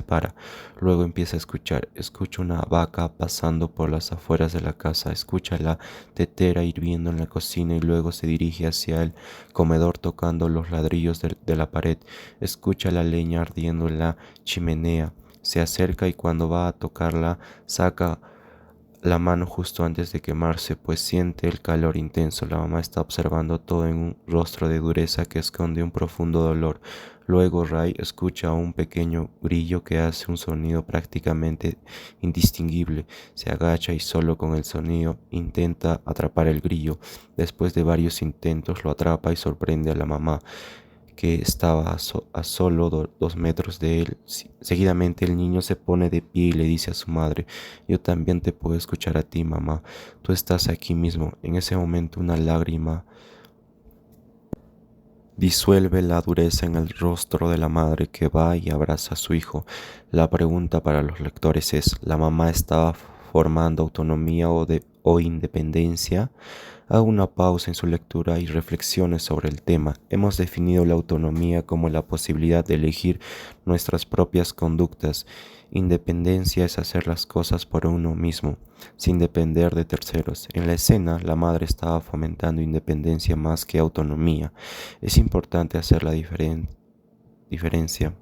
para. Luego empieza a escucha una vaca pasando por las afueras de la casa, escucha la tetera hirviendo en la cocina y luego se dirige hacia el comedor tocando los ladrillos de la pared, escucha la leña ardiendo en la chimenea, se acerca y cuando va a tocarla saca la mano justo antes de quemarse, pues siente el calor intenso. La mamá está observando todo en un rostro de dureza que esconde un profundo dolor. Luego Ray escucha un pequeño grillo que hace un sonido prácticamente indistinguible. Se agacha y solo con el sonido intenta atrapar el grillo. Después de varios intentos lo atrapa y sorprende a la mamá, que estaba a solo 2 metros de él. Seguidamente el niño se pone de pie y le dice a su madre: «Yo también te puedo escuchar a ti, mamá. Tú estás aquí mismo». En ese momento una lágrima disuelve la dureza en el rostro de la madre, que va y abraza a su hijo. La pregunta para los lectores es: ¿la mamá estaba formando autonomía o independencia? Haga una pausa en su lectura y reflexione sobre el tema. Hemos definido la autonomía como la posibilidad de elegir nuestras propias conductas. Independencia es hacer las cosas por uno mismo, sin depender de terceros. En la escena, la madre estaba fomentando independencia más que autonomía. Es importante hacer la diferencia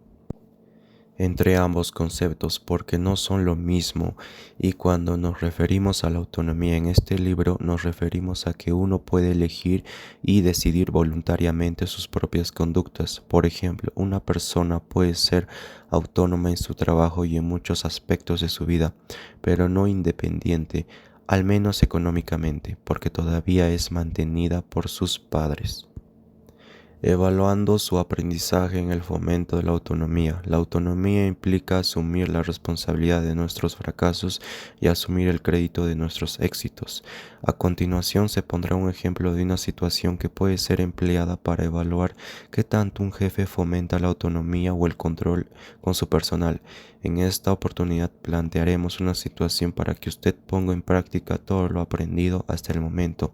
entre ambos conceptos porque no son lo mismo, y cuando nos referimos a la autonomía en este libro nos referimos a que uno puede elegir y decidir voluntariamente sus propias conductas. Por ejemplo, una persona puede ser autónoma en su trabajo y en muchos aspectos de su vida, pero no independiente, al menos económicamente, porque todavía es mantenida por sus padres. Evaluando su aprendizaje en el fomento de la autonomía. La autonomía implica asumir la responsabilidad de nuestros fracasos y asumir el crédito de nuestros éxitos. A continuación se pondrá un ejemplo de una situación que puede ser empleada para evaluar qué tanto un jefe fomenta la autonomía o el control con su personal. En esta oportunidad plantearemos una situación para que usted ponga en práctica todo lo aprendido hasta el momento.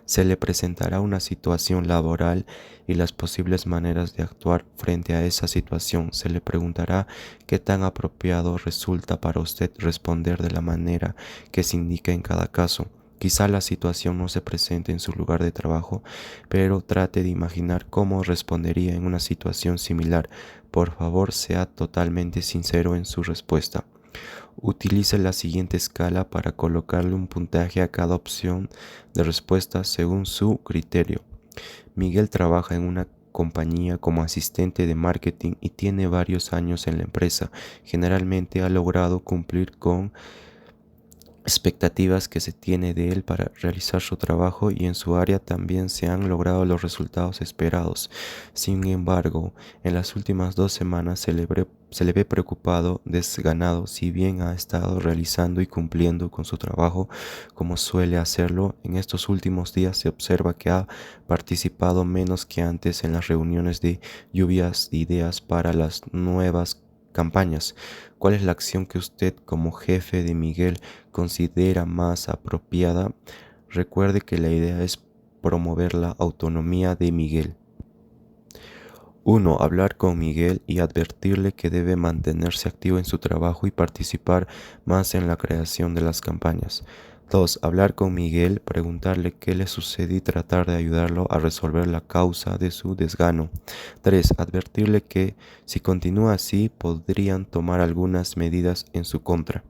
Se le presentará una situación laboral y las posibles maneras de actuar frente a esa situación. Se le preguntará qué tan apropiado resulta para usted responder de la manera que se indica en cada caso. Quizá la situación no se presente en su lugar de trabajo, pero trate de imaginar cómo respondería en una situación similar. Por favor, sea totalmente sincero en su respuesta. Utilice la siguiente escala para colocarle un puntaje a cada opción de respuesta según su criterio. Miguel trabaja en una compañía como asistente de marketing y tiene varios años en la empresa. Generalmente ha logrado cumplir con expectativas que se tiene de él para realizar su trabajo y en su área también se han logrado los resultados esperados. Sin embargo, en las últimas 2 semanas se le ve preocupado, desganado. Si bien ha estado realizando y cumpliendo con su trabajo como suele hacerlo, en estos últimos días se observa que ha participado menos que antes en las reuniones de lluvias de ideas para las nuevas campañas. ¿Cuál es la acción que usted como jefe de Miguel considera más apropiada? Recuerde que la idea es promover la autonomía de Miguel. 1. Hablar con Miguel y advertirle que debe mantenerse activo en su trabajo y participar más en la creación de las campañas. 2. Hablar con Miguel, preguntarle qué le sucede y tratar de ayudarlo a resolver la causa de su desgano. 3. Advertirle que, si continúa así, podrían tomar algunas medidas en su contra.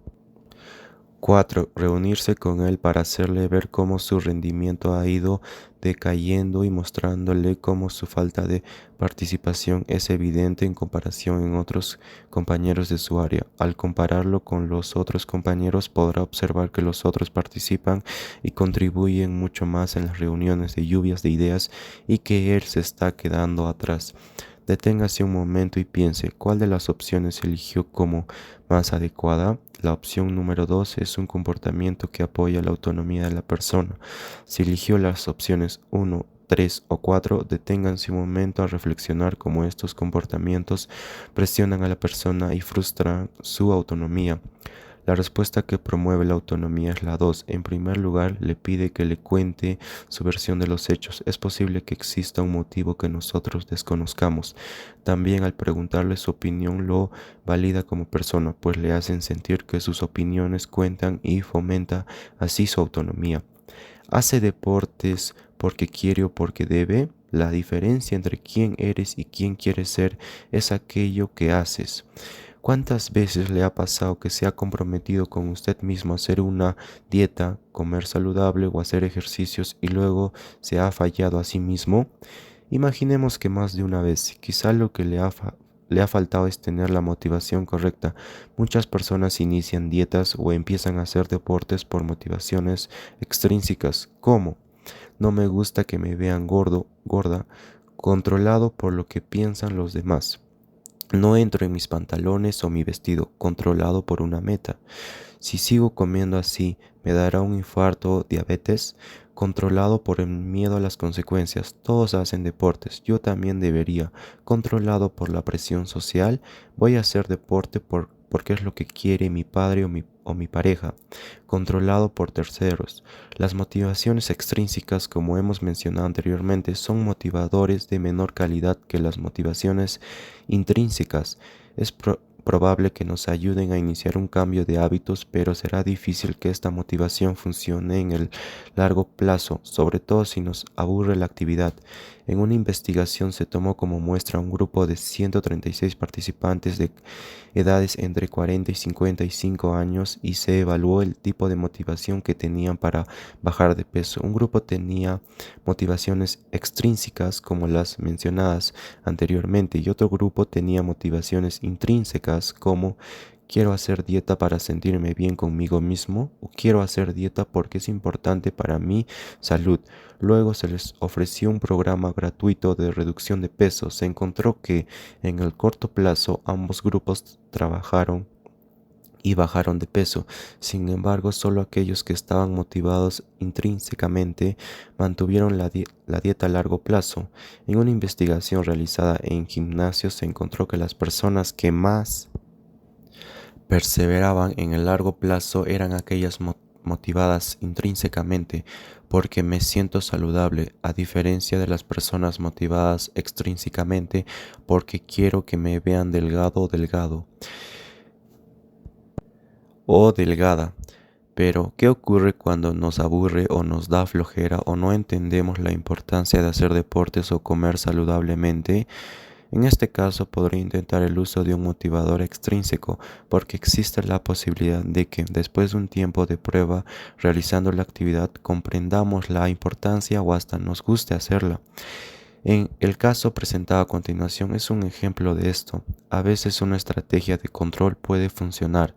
4. Reunirse con él para hacerle ver cómo su rendimiento ha ido decayendo y mostrándole cómo su falta de participación es evidente en comparación en otros compañeros de su área. Al compararlo con los otros compañeros podrá observar que los otros participan y contribuyen mucho más en las reuniones de lluvias de ideas y que él se está quedando atrás. Deténgase un momento y piense cuál de las opciones eligió como más adecuada. La opción número 2 es un comportamiento que apoya la autonomía de la persona. Si eligió las opciones 1, 3 o 4, deténganse un momento a reflexionar cómo estos comportamientos presionan a la persona y frustran su autonomía. La respuesta que promueve la autonomía es la 2. En primer lugar, le pide que le cuente su versión de los hechos. Es posible que exista un motivo que nosotros desconozcamos. También al preguntarle su opinión lo valida como persona, pues le hacen sentir que sus opiniones cuentan y fomenta así su autonomía. ¿Hace deportes porque quiere o porque debe? La diferencia entre quién eres y quién quieres ser es aquello que haces. ¿Cuántas veces le ha pasado que se ha comprometido con usted mismo a hacer una dieta, comer saludable o hacer ejercicios y luego se ha fallado a sí mismo? Imaginemos que más de una vez, quizá lo que le ha faltado es tener la motivación correcta. Muchas personas inician dietas o empiezan a hacer deportes por motivaciones extrínsecas, como no me gusta que me vean gordo, gorda, controlado por lo que piensan los demás. No entro en mis pantalones o mi vestido, controlado por una meta. Si sigo comiendo así, me dará un infarto o diabetes, controlado por el miedo a las consecuencias. Todos hacen deportes, yo también debería, controlado por la presión social, voy a hacer deporte porque es lo que quiere mi padre o mi pareja, controlado por terceros. Las motivaciones extrínsecas, como hemos mencionado anteriormente, son motivadores de menor calidad que las motivaciones intrínsecas. Es probable que nos ayuden a iniciar un cambio de hábitos, pero será difícil que esta motivación funcione en el largo plazo, sobre todo si nos aburre la actividad. En una investigación se tomó como muestra un grupo de 136 participantes de edades entre 40 y 55 años y se evaluó el tipo de motivación que tenían para bajar de peso. Un grupo tenía motivaciones extrínsecas como las mencionadas anteriormente y otro grupo tenía motivaciones intrínsecas como quiero hacer dieta para sentirme bien conmigo mismo o quiero hacer dieta porque es importante para mi salud. Luego se les ofreció un programa gratuito de reducción de peso. Se encontró que en el corto plazo ambos grupos trabajaron y bajaron de peso. Sin embargo, solo aquellos que estaban motivados intrínsecamente mantuvieron la dieta a largo plazo. En una investigación realizada en gimnasios se encontró que las personas que más perseveraban en el largo plazo eran aquellas motivadas intrínsecamente porque me siento saludable, a diferencia de las personas motivadas extrínsecamente porque quiero que me vean delgado o delgado o delgada. Pero, ¿qué ocurre cuando nos aburre o nos da flojera o no entendemos la importancia de hacer deportes o comer saludablemente? En este caso podría intentar el uso de un motivador extrínseco, porque existe la posibilidad de que después de un tiempo de prueba realizando la actividad comprendamos la importancia o hasta nos guste hacerla. En el caso presentado a continuación es un ejemplo de esto. A veces una estrategia de control puede funcionar.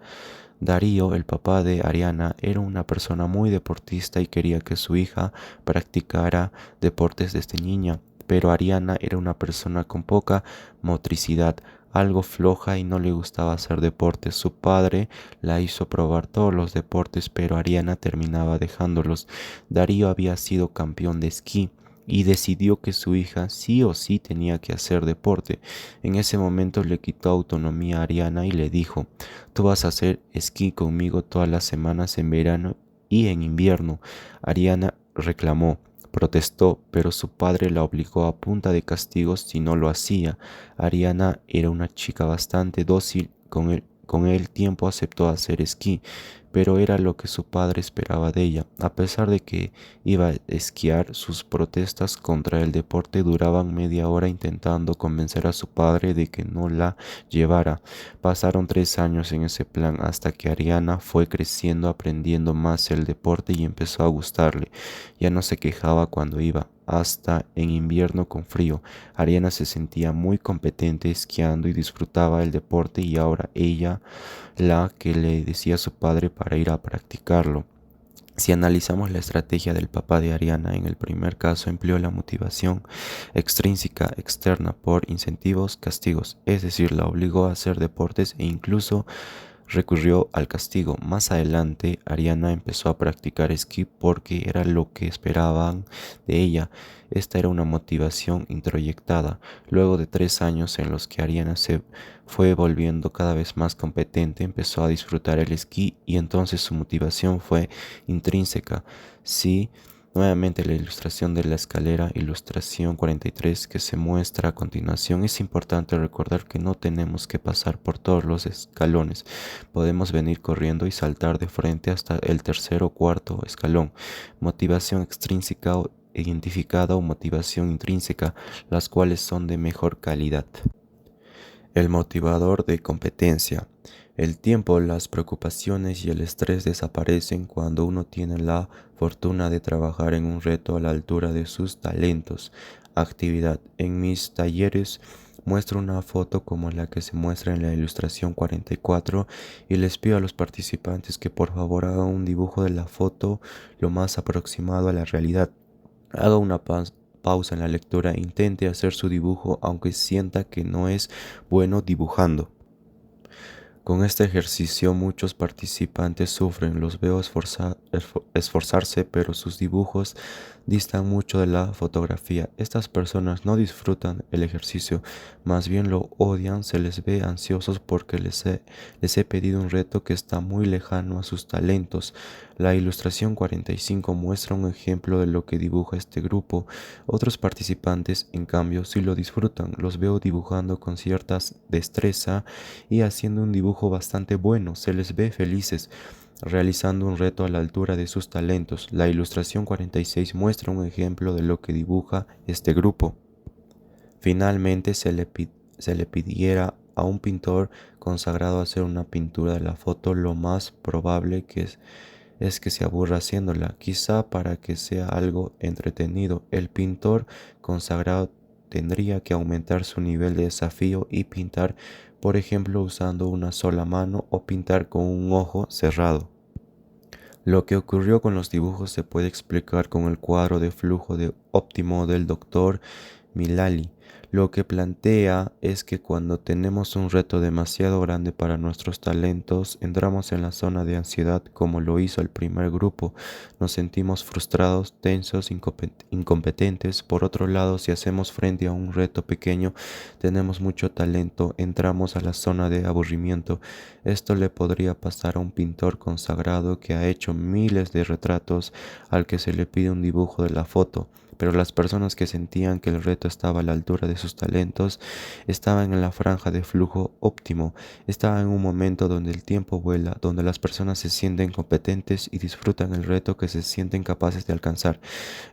Darío, el papá de Ariana, era una persona muy deportista y quería que su hija practicara deportes desde niña, pero Ariana era una persona con poca motricidad, algo floja y no le gustaba hacer deportes. Su padre la hizo probar todos los deportes, pero Ariana terminaba dejándolos. Darío había sido campeón de esquí y decidió que su hija sí o sí tenía que hacer deporte. En ese momento le quitó autonomía a Ariana y le dijo: tú vas a hacer esquí conmigo todas las semanas en verano y en invierno. Ariana reclamó, protestó, pero su padre la obligó a punta de castigos si no lo hacía. Ariana era una chica bastante dócil, con el tiempo aceptó hacer esquí, pero era lo que su padre esperaba de ella. A pesar de que iba a esquiar, sus protestas contra el deporte duraban media hora intentando convencer a su padre de que no la llevara. Pasaron 3 años en ese plan hasta que Ariana fue creciendo, aprendiendo más el deporte y empezó a gustarle. Ya no se quejaba cuando iba, hasta en invierno con frío. Ariana se sentía muy competente esquiando y disfrutaba el deporte y ahora ella la que le decía a su padre para ir a practicarlo. Si analizamos la estrategia del papá de Ariana, en el primer caso empleó la motivación extrínseca externa por incentivos, castigos, es decir, la obligó a hacer deportes e incluso recurrió al castigo. Más adelante, Ariana empezó a practicar esquí porque era lo que esperaban de ella. Esta era una motivación introyectada. Luego de 3 años en los que Ariana se fue volviendo cada vez más competente, empezó a disfrutar el esquí y entonces su motivación fue intrínseca. Sí, nuevamente la ilustración de la escalera, ilustración 43 que se muestra a continuación. Es importante recordar que no tenemos que pasar por todos los escalones. Podemos venir corriendo y saltar de frente hasta el tercer o cuarto escalón. Motivación extrínseca o identificada o motivación intrínseca, las cuales son de mejor calidad. El motivador de competencia. El tiempo, las preocupaciones y el estrés desaparecen cuando uno tiene la fortuna de trabajar en un reto a la altura de sus talentos. Actividad. En mis talleres muestro una foto como la que se muestra en la ilustración 44 y les pido a los participantes que por favor hagan un dibujo de la foto lo más aproximado a la realidad. Haga una pausa en la lectura e intente hacer su dibujo aunque sienta que no es bueno dibujando. Con este ejercicio muchos participantes sufren, los veo esforzarse, pero sus dibujos distan mucho de la fotografía. Estas personas no disfrutan el ejercicio, más bien lo odian, se les ve ansiosos porque les he pedido un reto que está muy lejano a sus talentos. La ilustración 45 muestra un ejemplo de lo que dibuja este grupo. Otros participantes, en cambio, sí lo disfrutan, los veo dibujando con cierta destreza y haciendo un dibujo bastante bueno, se les ve felices, realizando un reto a la altura de sus talentos. La ilustración 46 muestra un ejemplo de lo que dibuja este grupo. Finalmente se le pidiera a un pintor consagrado a hacer una pintura de la foto, lo más probable es que se aburra haciéndola, quizá para que sea algo entretenido. El pintor consagrado tendría que aumentar su nivel de desafío y pintar, por ejemplo, usando una sola mano o pintar con un ojo cerrado. Lo que ocurrió con los dibujos se puede explicar con el cuadro de flujo de óptimo del doctor Milali. Lo que plantea es que cuando tenemos un reto demasiado grande para nuestros talentos, entramos en la zona de ansiedad como lo hizo el primer grupo. Nos sentimos frustrados, tensos, incompetentes. Por otro lado, si hacemos frente a un reto pequeño, tenemos mucho talento, entramos a la zona de aburrimiento. Esto le podría pasar a un pintor consagrado que ha hecho miles de retratos al que se le pide un dibujo de la foto. Pero las personas que sentían que el reto estaba a la altura de sus talentos estaban en la franja de flujo óptimo, estaban en un momento donde el tiempo vuela, donde las personas se sienten competentes y disfrutan el reto que se sienten capaces de alcanzar.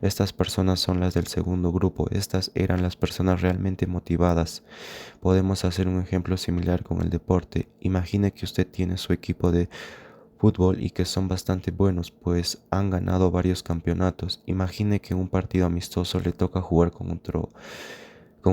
Estas personas son las del segundo grupo, estas eran las personas realmente motivadas. Podemos hacer un ejemplo similar con el deporte. Imagine que usted tiene su equipo de fútbol y que son bastante buenos, pues han ganado varios campeonatos. Imagine que en un partido amistoso le toca jugar con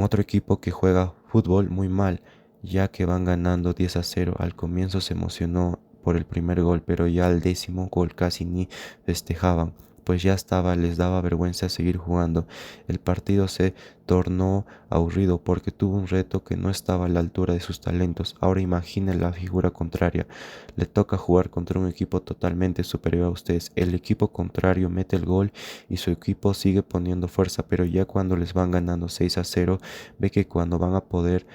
otro equipo que juega fútbol muy mal, ya que van ganando 10-0. Al comienzo se emocionó por el primer gol, pero ya al 10.º gol casi ni festejaban, pues ya les daba vergüenza seguir jugando. El partido se tornó aburrido porque tuvo un reto que no estaba a la altura de sus talentos. Ahora imaginen la figura contraria. Le toca jugar contra un equipo totalmente superior a ustedes. El equipo contrario mete el gol y su equipo sigue poniendo fuerza, pero ya cuando les van ganando 6-0, ve que cuando van a poder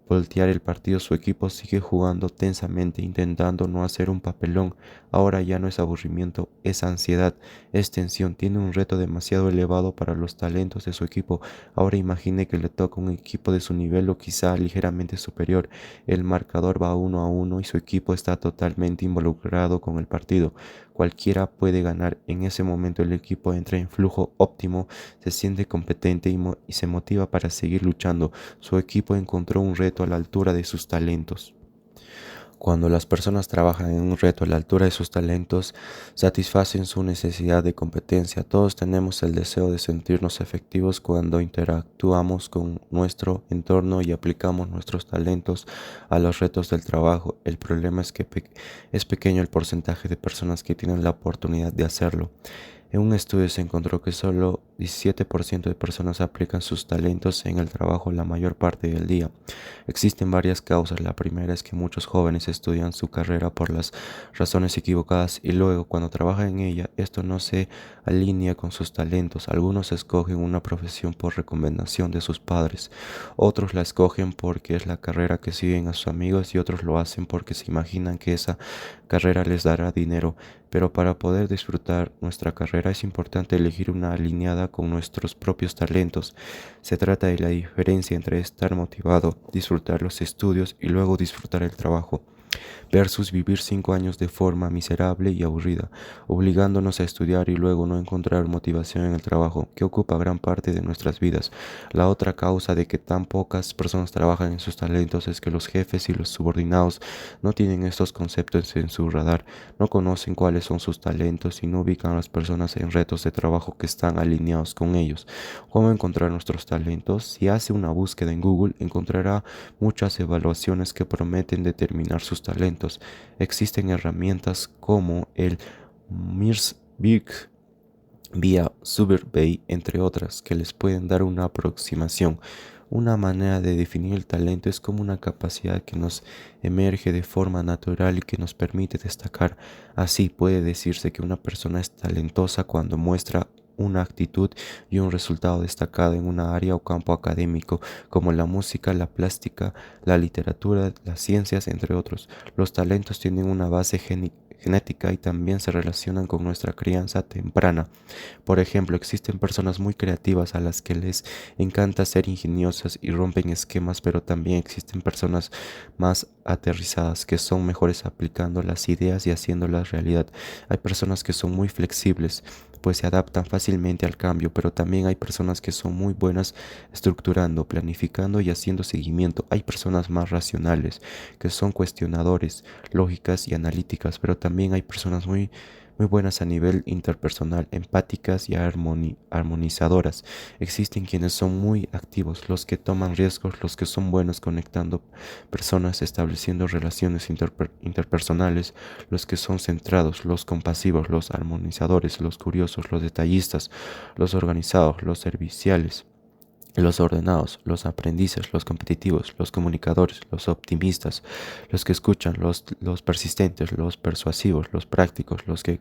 voltear el partido, su equipo sigue jugando tensamente, intentando no hacer un papelón. Ahora ya no es aburrimiento, es ansiedad, es tensión. Tiene un reto demasiado elevado para los talentos de su equipo. Ahora imagine que le toca un equipo de su nivel o quizá ligeramente superior. El marcador va 1-1 y su equipo está totalmente involucrado con el partido. Cualquiera puede ganar. En ese momento el equipo entra en flujo óptimo, se siente competente y se motiva para seguir luchando. Su equipo encontró un reto a la altura de sus talentos. Cuando las personas trabajan en un reto a la altura de sus talentos, satisfacen su necesidad de competencia. Todos tenemos el deseo de sentirnos efectivos cuando interactuamos con nuestro entorno y aplicamos nuestros talentos a los retos del trabajo. El problema es que es pequeño el porcentaje de personas que tienen la oportunidad de hacerlo. En un estudio se encontró que solo 17% de personas aplican sus talentos en el trabajo la mayor parte del día. Existen varias causas. La primera es que muchos jóvenes estudian su carrera por las razones equivocadas y luego cuando trabajan en ella esto no se alinea con sus talentos. Algunos escogen una profesión por recomendación de sus padres, otros la escogen porque es la carrera que siguen a sus amigos y otros lo hacen porque se imaginan que esa carrera les dará dinero. Pero para poder disfrutar nuestra carrera es importante elegir una alineada con nuestros propios talentos. Se trata de la diferencia entre estar motivado, disfrutar los estudios y luego disfrutar el trabajo, versus vivir 5 años de forma miserable y aburrida, obligándonos a estudiar y luego no encontrar motivación en el trabajo, que ocupa gran parte de nuestras vidas. La otra causa de que tan pocas personas trabajan en sus talentos es que los jefes y los subordinados no tienen estos conceptos en su radar, no conocen cuáles son sus talentos y no ubican a las personas en retos de trabajo que están alineados con ellos. ¿Cómo encontrar nuestros talentos? Si hace una búsqueda en Google, encontrará muchas evaluaciones que prometen determinar sus talentos. Existen herramientas como el Myers-Briggs vía Survey, entre otras, que les pueden dar una aproximación. Una manera de definir el talento es como una capacidad que nos emerge de forma natural y que nos permite destacar. Así puede decirse que una persona es talentosa cuando muestra una actitud y un resultado destacado en una área o campo académico, como la música, la plástica, la literatura, las ciencias, entre otros. Los talentos tienen una base genética y también se relacionan con nuestra crianza temprana. Por ejemplo, existen personas muy creativas a las que les encanta ser ingeniosas y rompen esquemas, pero también existen personas más aterrizadas que son mejores aplicando las ideas y haciéndolas realidad. Hay personas que son muy flexibles, pues se adaptan fácilmente al cambio, pero también hay personas que son muy buenas estructurando, planificando y haciendo seguimiento. Hay personas más racionales, que son cuestionadores, lógicas y analíticas, pero también hay personas muy buenas a nivel interpersonal, empáticas y armonizadoras. Existen quienes son muy activos, los que toman riesgos, los que son buenos conectando personas, estableciendo relaciones interpersonales, los que son centrados, los compasivos, los armonizadores, los curiosos, los detallistas, los organizados, los serviciales, los ordenados, los aprendices, los competitivos, los comunicadores, los optimistas, los que escuchan, los persistentes, los persuasivos, los prácticos, los que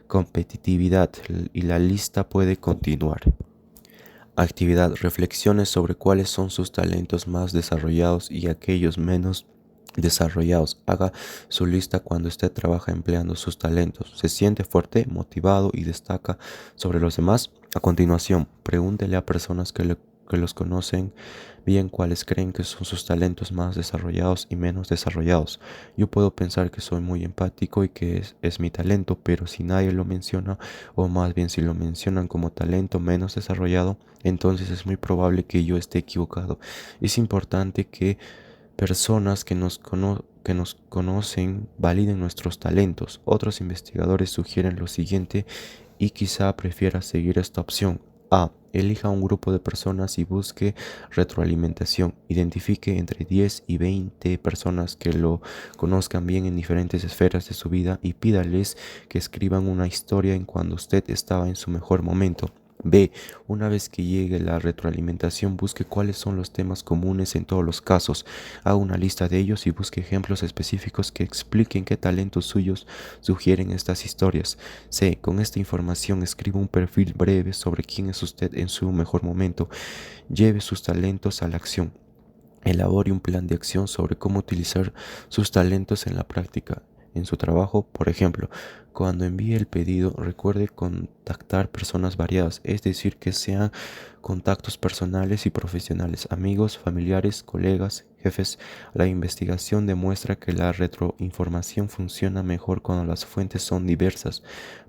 competitividad, y la lista puede continuar. Actividad: reflexiones sobre cuáles son sus talentos más desarrollados y aquellos menos desarrollados. Haga su lista cuando usted trabaja empleando sus talentos. ¿Se siente fuerte, motivado y destaca sobre los demás? A continuación, pregúntele a personas que los conocen bien cuáles creen que son sus talentos más desarrollados y menos desarrollados. Yo puedo pensar que soy muy empático y que es mi talento, pero si nadie lo menciona, o más bien si lo mencionan como talento menos desarrollado, entonces es muy probable que yo esté equivocado. Es importante que personas que nos conocen validen nuestros talentos. Otros investigadores sugieren lo siguiente y quizá prefiera seguir esta opción. A. Elija un grupo de personas y busque retroalimentación. Identifique entre 10 y 20 personas que lo conozcan bien en diferentes esferas de su vida y pídales que escriban una historia en cuando usted estaba en su mejor momento. B. Una vez que llegue la retroalimentación, busque cuáles son los temas comunes en todos los casos. Haga una lista de ellos y busque ejemplos específicos que expliquen qué talentos suyos sugieren estas historias. C. Con esta información escriba un perfil breve sobre quién es usted en su mejor momento. Lleve sus talentos a la acción. Elabore un plan de acción sobre cómo utilizar sus talentos en la práctica. En su trabajo, por ejemplo, Cuando envíe el pedido, recuerde contactar personas variadas, es decir, que sean contactos personales y profesionales, amigos, familiares, colegas, jefes. La investigación demuestra que la retroinformación funciona mejor cuando las fuentes son diversas.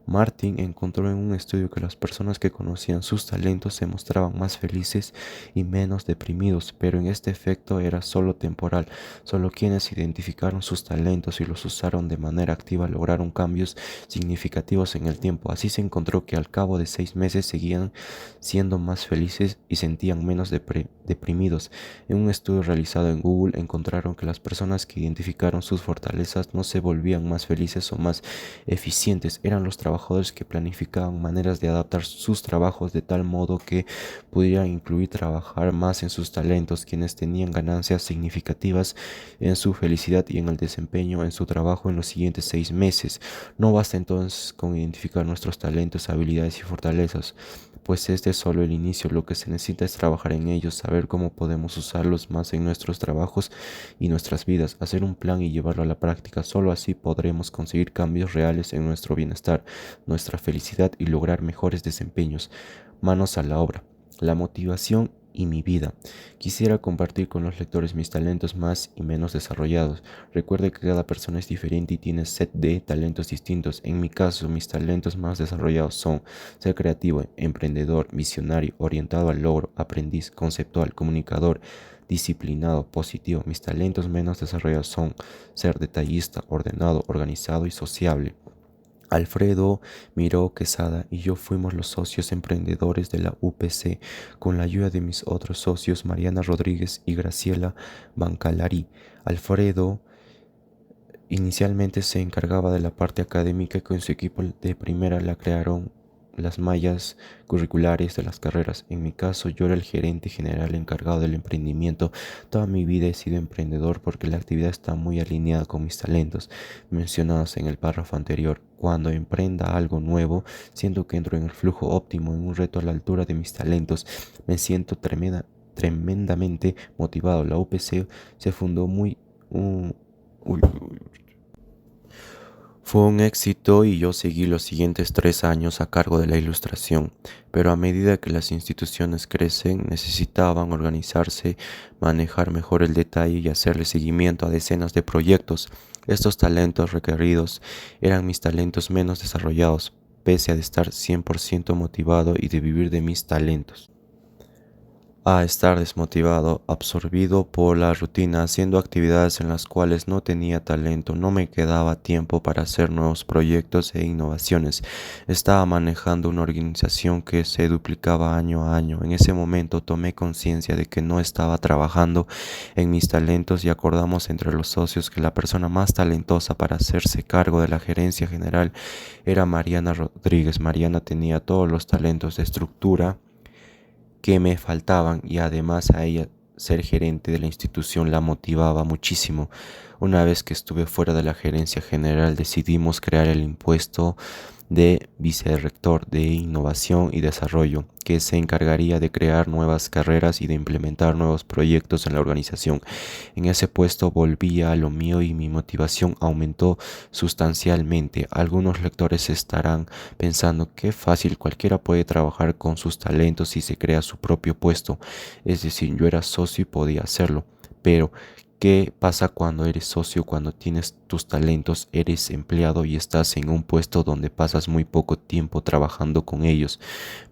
Martin encontró en un estudio que las personas que conocían sus talentos se mostraban más felices y menos deprimidos, pero en este efecto era solo temporal. Solo quienes identificaron sus talentos y los usaron de manera activa lograron cambios significativos en el tiempo. Así se encontró que al cabo de 6 meses seguían siendo más felices y sentían menos deprimidos. En un estudio realizado en Google encontraron que las personas que identificaron sus fortalezas no se volvían más felices o más eficientes, eran los trabajadores que planificaban maneras de adaptar sus trabajos de tal modo que pudieran incluir trabajar más en sus talentos, quienes tenían ganancias significativas en su felicidad y en el desempeño en su trabajo en los siguientes 6 meses. No basta entonces con identificar nuestros talentos, habilidades y fortalezas, pues este es solo el inicio. Lo que se necesita es trabajar en ellos, saber cómo podemos usarlos más en nuestros trabajos y nuestras vidas, hacer un plan y llevarlo a la práctica. Solo así podremos conseguir cambios reales en nuestro bienestar, nuestra felicidad y lograr mejores desempeños. Manos a la obra. La motivación y mi vida. Quisiera compartir con los lectores mis talentos más y menos desarrollados. Recuerde que cada persona es diferente y tiene set de talentos distintos. En mi caso, mis talentos más desarrollados son ser creativo, emprendedor, visionario, orientado al logro, aprendiz, conceptual, comunicador, disciplinado, positivo. Mis talentos menos desarrollados son ser detallista, ordenado, organizado y sociable. Alfredo Miró Quesada y yo fuimos los socios emprendedores de la UPC, con la ayuda de mis otros socios Mariana Rodríguez y Graciela Bancalari. Alfredo inicialmente se encargaba de la parte académica y con su equipo de primera la crearon las mallas curriculares de las carreras. En mi caso, yo era el gerente general encargado del emprendimiento. Toda mi vida he sido emprendedor porque la actividad está muy alineada con mis talentos mencionados en el párrafo anterior. Cuando emprenda algo nuevo, siento que entro en el flujo óptimo, en un reto a la altura de mis talentos. Me siento tremendamente motivado. La UPC se fundó fue un éxito y yo seguí los siguientes 3 años a cargo de la ilustración, pero a medida que las instituciones crecen necesitaban organizarse, manejar mejor el detalle y hacerle seguimiento a decenas de proyectos. Estos talentos requeridos eran mis talentos menos desarrollados, pese a estar 100% motivado y de vivir de mis talentos, a estar desmotivado, absorbido por la rutina, haciendo actividades en las cuales no tenía talento. No me quedaba tiempo para hacer nuevos proyectos e innovaciones. Estaba manejando una organización que se duplicaba año a año. En ese momento tomé conciencia de que no estaba trabajando en mis talentos y acordamos entre los socios que la persona más talentosa para hacerse cargo de la gerencia general era Mariana Rodríguez. Mariana tenía todos los talentos de estructura que me faltaban y además a ella ser gerente de la institución la motivaba muchísimo. Una vez que estuve fuera de la gerencia general decidimos crear el impuesto de vicerrector de innovación y desarrollo, que se encargaría de crear nuevas carreras y de implementar nuevos proyectos en la organización. En ese puesto volví a lo mío y mi motivación aumentó sustancialmente. Algunos lectores estarán pensando qué fácil, cualquiera puede trabajar con sus talentos si se crea su propio puesto. Es decir, yo era socio y podía hacerlo, pero ¿qué pasa cuando eres socio, cuando tienes tus talentos, eres empleado y estás en un puesto donde pasas muy poco tiempo trabajando con ellos?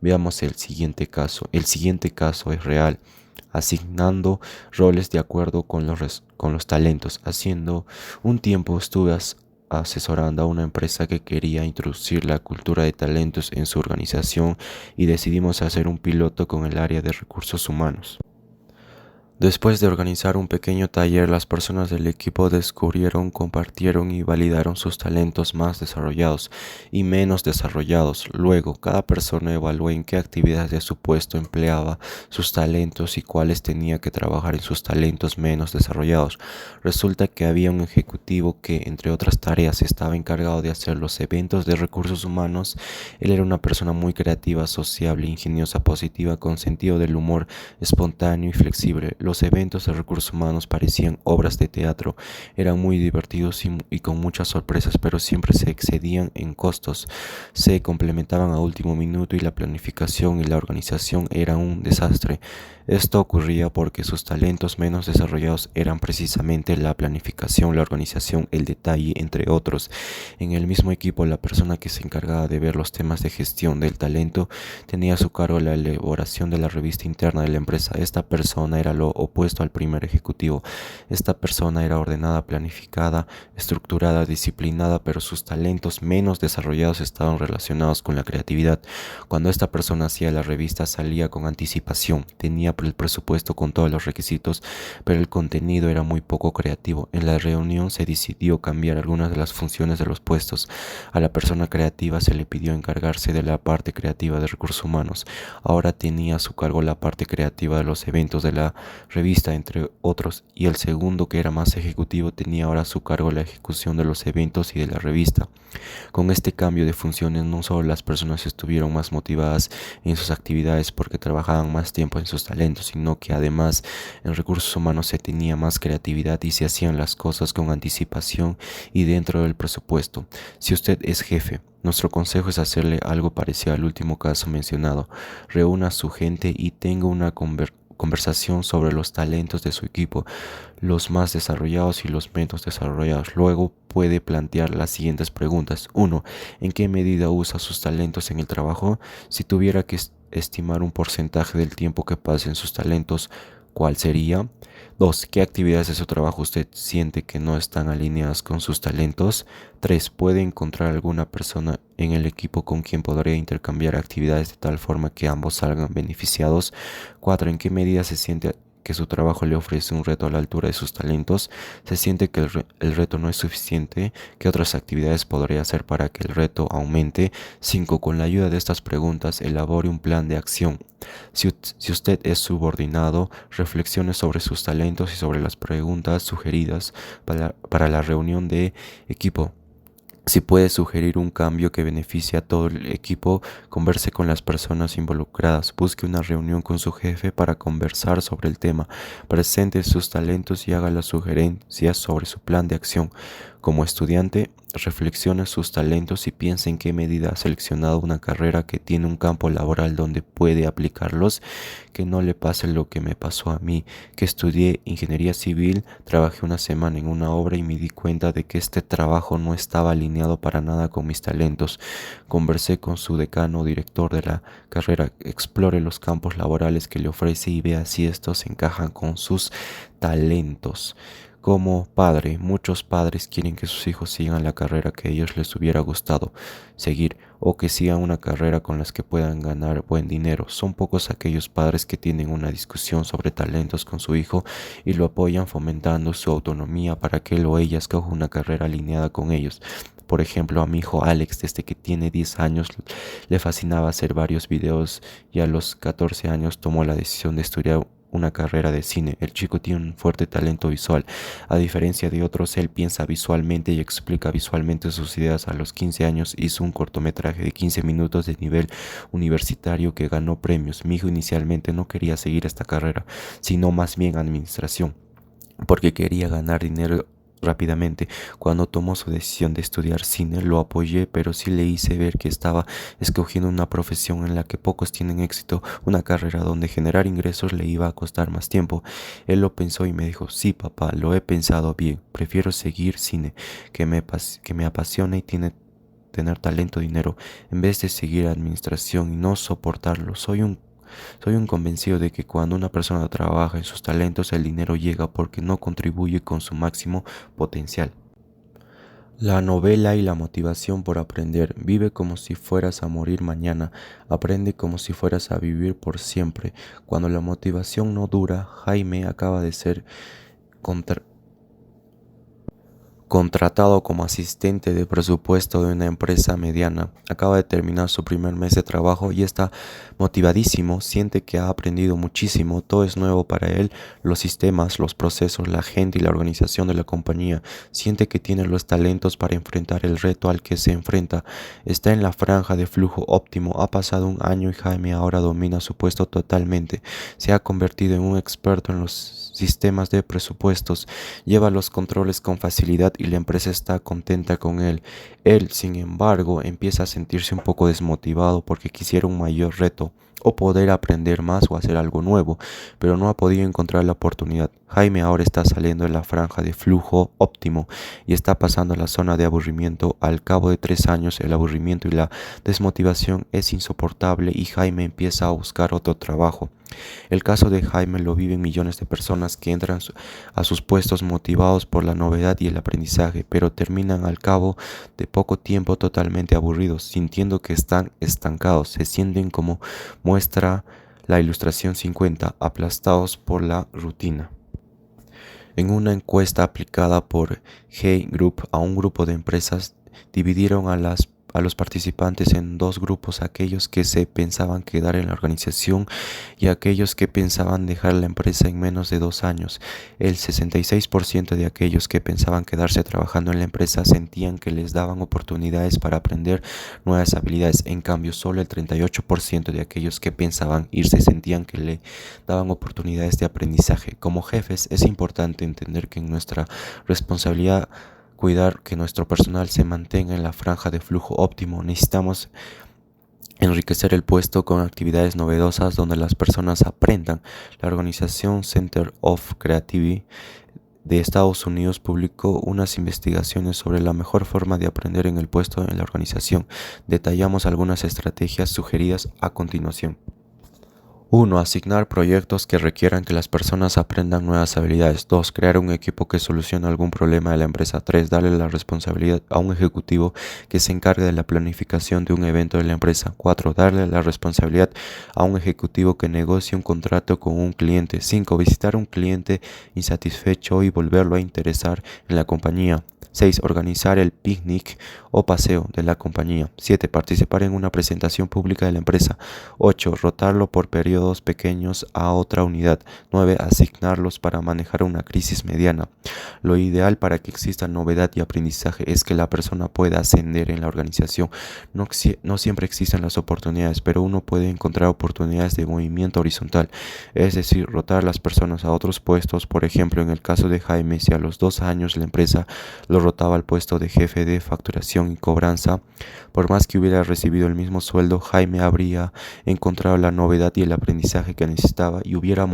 Veamos el siguiente caso. El siguiente caso es real, asignando roles de acuerdo con los talentos. Haciendo un tiempo estuve asesorando a una empresa que quería introducir la cultura de talentos en su organización y decidimos hacer un piloto con el área de recursos humanos. Después de organizar un pequeño taller, las personas del equipo descubrieron, compartieron y validaron sus talentos más desarrollados y menos desarrollados. Luego, cada persona evaluó en qué actividades de su puesto empleaba sus talentos y cuáles tenía que trabajar en sus talentos menos desarrollados. Resulta que había un ejecutivo que, entre otras tareas, estaba encargado de hacer los eventos de recursos humanos. Él era una persona muy creativa, sociable, ingeniosa, positiva, con sentido del humor, espontáneo y flexible. Los eventos de recursos humanos parecían obras de teatro, eran muy divertidos y con muchas sorpresas, pero siempre se excedían en costos, se complementaban a último minuto y la planificación y la organización eran un desastre. Esto ocurría porque sus talentos menos desarrollados eran precisamente la planificación, la organización, el detalle, entre otros. En el mismo equipo, la persona que se encargaba de ver los temas de gestión del talento tenía a su cargo la elaboración de la revista interna de la empresa. Esta persona era lo opuesto al primer ejecutivo. Esta persona era ordenada, planificada, estructurada, disciplinada, pero sus talentos menos desarrollados estaban relacionados con la creatividad. Cuando esta persona hacía la revista salía con anticipación, tenía el presupuesto con todos los requisitos, pero el contenido era muy poco creativo. En la reunión se decidió cambiar algunas de las funciones de los puestos. A la persona creativa se le pidió encargarse de la parte creativa de recursos humanos. Ahora tenía a su cargo la parte creativa de los eventos de la revista, entre otros, y el segundo, que era más ejecutivo, tenía ahora a su cargo la ejecución de los eventos y de la revista. Con este cambio de funciones, no solo las personas estuvieron más motivadas en sus actividades porque trabajaban más tiempo en sus talentos, sino que además en recursos humanos se tenía más creatividad y se hacían las cosas con anticipación y dentro del presupuesto. Si usted es jefe, nuestro consejo es hacerle algo parecido al último caso mencionado. Reúna a su gente y tenga una conversación sobre los talentos de su equipo, los más desarrollados y los menos desarrollados. Luego puede plantear las siguientes preguntas. 1. ¿En qué medida usa sus talentos en el trabajo? Si tuviera que estimar un porcentaje del tiempo que pasa en sus talentos, ¿cuál sería? 2. ¿Qué actividades de su trabajo usted siente que no están alineadas con sus talentos? 3. ¿Puede encontrar alguna persona en el equipo con quien podría intercambiar actividades de tal forma que ambos salgan beneficiados? 4. ¿En qué medida se siente que su trabajo le ofrece un reto a la altura de sus talentos? ¿Se siente que el reto no es suficiente? ¿Qué otras actividades podría hacer para que el reto aumente? 5. Con la ayuda de estas preguntas, elabore un plan de acción. Si usted es subordinado, reflexione sobre sus talentos y sobre las preguntas sugeridas para la reunión de equipo. Si puede sugerir un cambio que beneficie a todo el equipo, converse con las personas involucradas, busque una reunión con su jefe para conversar sobre el tema, presente sus talentos y haga las sugerencias sobre su plan de acción. Como estudiante, reflexione sus talentos y piense en qué medida ha seleccionado una carrera que tiene un campo laboral donde puede aplicarlos. Que no le pase lo que me pasó a mí, que estudié ingeniería civil, trabajé una semana en una obra y me di cuenta de que este trabajo no estaba alineado para nada con mis talentos. Conversé con su decano o director de la carrera, explore los campos laborales que le ofrece y vea si estos encajan con sus talentos. Como padre, muchos padres quieren que sus hijos sigan la carrera que a ellos les hubiera gustado seguir o que sigan una carrera con las que puedan ganar buen dinero. Son pocos aquellos padres que tienen una discusión sobre talentos con su hijo y lo apoyan fomentando su autonomía para que él o ella escoja una carrera alineada con ellos. Por ejemplo, a mi hijo Alex, desde que tiene 10 años, le fascinaba hacer varios videos y a los 14 años tomó la decisión de estudiar una carrera de cine. El chico tiene un fuerte talento visual. A diferencia de otros, él piensa visualmente y explica visualmente sus ideas. A los 15 años hizo un cortometraje de 15 minutos de nivel universitario que ganó premios. Mi hijo inicialmente no quería seguir esta carrera, sino más bien administración, porque quería ganar dinero rápidamente. Cuando tomó su decisión de estudiar cine, lo apoyé, pero sí le hice ver que estaba escogiendo una profesión en la que pocos tienen éxito, una carrera donde generar ingresos le iba a costar más tiempo. Él lo pensó y me dijo: sí, papá, lo he pensado bien, prefiero seguir cine, que me apasiona y tener talento, dinero, en vez de seguir administración y no soportarlo. Soy un convencido de que cuando una persona trabaja en sus talentos, el dinero llega porque no contribuye con su máximo potencial. La novela y la motivación por aprender. Vive como si fueras a morir mañana. Aprende como si fueras a vivir por siempre. Cuando la motivación no dura, Jaime acaba de ser contra Contratado como asistente de presupuesto de una empresa mediana, acaba de terminar su primer mes de trabajo y está motivadísimo, siente que ha aprendido muchísimo, todo es nuevo para él, los sistemas, los procesos, la gente y la organización de la compañía, siente que tiene los talentos para enfrentar el reto al que se enfrenta, está en la franja de flujo óptimo, ha pasado un año y Jaime ahora domina su puesto totalmente, se ha convertido en un experto en los sistemas de presupuestos, lleva los controles con facilidad y la empresa está contenta con él. Él, sin embargo, empieza a sentirse un poco desmotivado porque quisiera un mayor reto o poder aprender más o hacer algo nuevo, pero no ha podido encontrar la oportunidad. Jaime ahora está saliendo de la franja de flujo óptimo y está pasando a la zona de aburrimiento. Al cabo de 3 años, el aburrimiento y la desmotivación es insoportable y Jaime empieza a buscar otro trabajo. El caso de Jaime lo viven millones de personas que entran a sus puestos motivados por la novedad y el aprendizaje, pero terminan al cabo de poco tiempo totalmente aburridos, sintiendo que están estancados, se sienten como muestra la ilustración 50, aplastados por la rutina. En una encuesta aplicada por Hey Group a un grupo de empresas, dividieron a los participantes en dos grupos, aquellos que se pensaban quedar en la organización y aquellos que pensaban dejar la empresa en menos de 2 años. El 66% de aquellos que pensaban quedarse trabajando en la empresa sentían que les daban oportunidades para aprender nuevas habilidades. En cambio, solo el 38% de aquellos que pensaban irse sentían que le daban oportunidades de aprendizaje. Como jefes, es importante entender que en nuestra responsabilidad cuidar que nuestro personal se mantenga en la franja de flujo óptimo. Necesitamos enriquecer el puesto con actividades novedosas donde las personas aprendan. La organización Center of Creativity de Estados Unidos publicó unas investigaciones sobre la mejor forma de aprender en el puesto en la organización. Detallamos algunas estrategias sugeridas a continuación. 1. Asignar proyectos que requieran que las personas aprendan nuevas habilidades. 2. Crear un equipo que solucione algún problema de la empresa. 3. Darle la responsabilidad a un ejecutivo que se encargue de la planificación de un evento de la empresa. 4. Darle la responsabilidad a un ejecutivo que negocie un contrato con un cliente. 5. Visitar a un cliente insatisfecho y volverlo a interesar en la compañía. 6. Organizar el picnic o paseo de la compañía. 7. Participar en una presentación pública de la empresa. 8. Rotarlo por periodos pequeños a otra unidad. 9. Asignarlos para manejar una crisis mediana. Lo ideal para que exista novedad y aprendizaje es que la persona pueda ascender en la organización. No siempre existen las oportunidades, pero uno puede encontrar oportunidades de movimiento horizontal, es decir, rotar las personas a otros puestos. Por ejemplo, en el caso de Jaime, si a los 2 años la empresa lo rotaba al puesto de jefe de facturación y cobranza, por más que hubiera recibido el mismo sueldo, Jaime habría encontrado la novedad y el aprendizaje que necesitaba y hubiera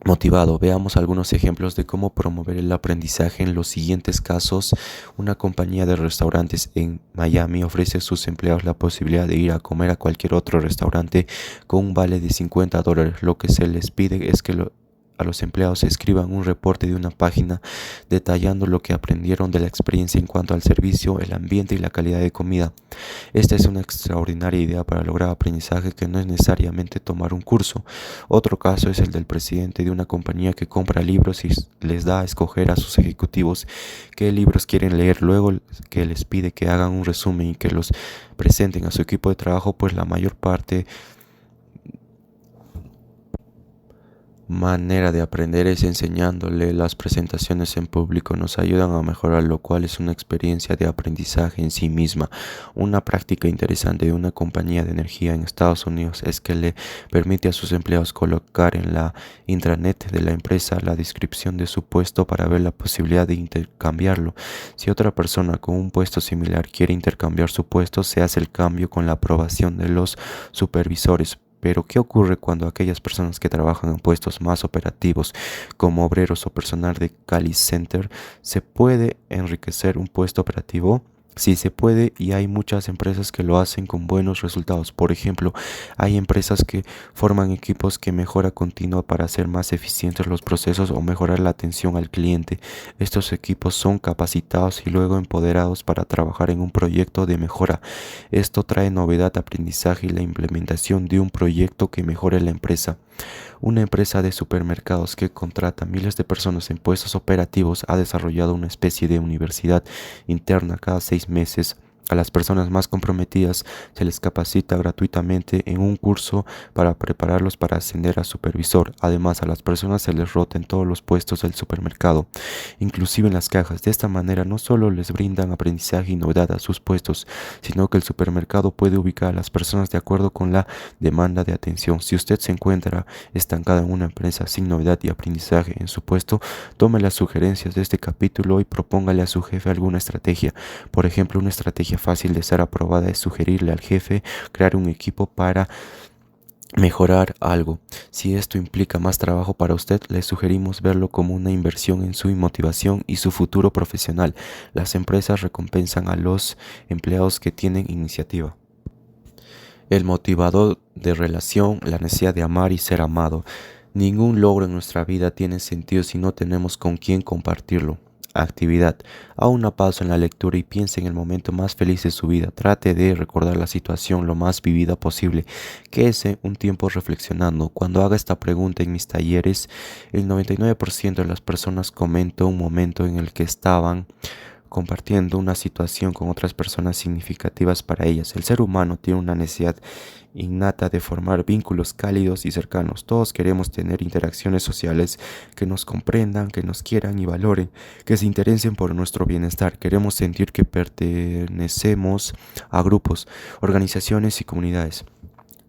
motivado. Veamos algunos ejemplos de cómo promover el aprendizaje en los siguientes casos. Una compañía de restaurantes en Miami ofrece a sus empleados la posibilidad de ir a comer a cualquier otro restaurante con un vale de $50. Lo que se les pide es que a los empleados escriban un reporte de una página detallando lo que aprendieron de la experiencia en cuanto al servicio, el ambiente y la calidad de comida. Esta es una extraordinaria idea para lograr aprendizaje que no es necesariamente tomar un curso. Otro caso es el del presidente de una compañía que compra libros y les da a escoger a sus ejecutivos qué libros quieren leer, luego que les pide que hagan un resumen y que los presenten a su equipo de trabajo, pues la mayor manera de aprender es enseñándole. Las presentaciones en público nos ayudan a mejorar, lo cual es una experiencia de aprendizaje en sí misma. Una práctica interesante de una compañía de energía en Estados Unidos es que le permite a sus empleados colocar en la intranet de la empresa la descripción de su puesto para ver la posibilidad de intercambiarlo. Si otra persona con un puesto similar quiere intercambiar su puesto, se hace el cambio con la aprobación de los supervisores. Pero, ¿qué ocurre cuando aquellas personas que trabajan en puestos más operativos, como obreros o personal de call center, se puede enriquecer un puesto operativo? Sí se puede y hay muchas empresas que lo hacen con buenos resultados. Por ejemplo, hay empresas que forman equipos que mejora continua para hacer más eficientes los procesos o mejorar la atención al cliente. Estos equipos son capacitados y luego empoderados para trabajar en un proyecto de mejora. Esto trae novedad, aprendizaje y la implementación de un proyecto que mejore la empresa. Una empresa de supermercados que contrata miles de personas en puestos operativos ha desarrollado una especie de universidad interna cada 6 meses. A las personas más comprometidas se les capacita gratuitamente en un curso para prepararlos para ascender a supervisor. Además, a las personas se les rota en todos los puestos del supermercado, inclusive en las cajas. De esta manera no solo les brindan aprendizaje y novedad a sus puestos, sino que el supermercado puede ubicar a las personas de acuerdo con la demanda de atención. Si usted se encuentra estancado en una empresa sin novedad y aprendizaje en su puesto, tome las sugerencias de este capítulo y propóngale a su jefe alguna estrategia. Por ejemplo, una estrategia fácil de ser aprobada es sugerirle al jefe crear un equipo para mejorar algo. Si esto implica más trabajo para usted, le sugerimos verlo como una inversión en su motivación y su futuro profesional. Las empresas recompensan a los empleados que tienen iniciativa. El motivador de relación, la necesidad de amar y ser amado. Ningún logro en nuestra vida tiene sentido si no tenemos con quién compartirlo. Actividad. Haga una pausa en la lectura y piense en el momento más feliz de su vida. Trate de recordar la situación lo más vivida posible. Quédese un tiempo reflexionando. Cuando haga esta pregunta en mis talleres, el 99% de las personas comentó un momento en el que estaban compartiendo una situación con otras personas significativas para ellas. El ser humano tiene una necesidad innata de formar vínculos cálidos y cercanos. Todos queremos tener interacciones sociales que nos comprendan, que nos quieran y valoren, que se interesen por nuestro bienestar. Queremos sentir que pertenecemos a grupos, organizaciones y comunidades.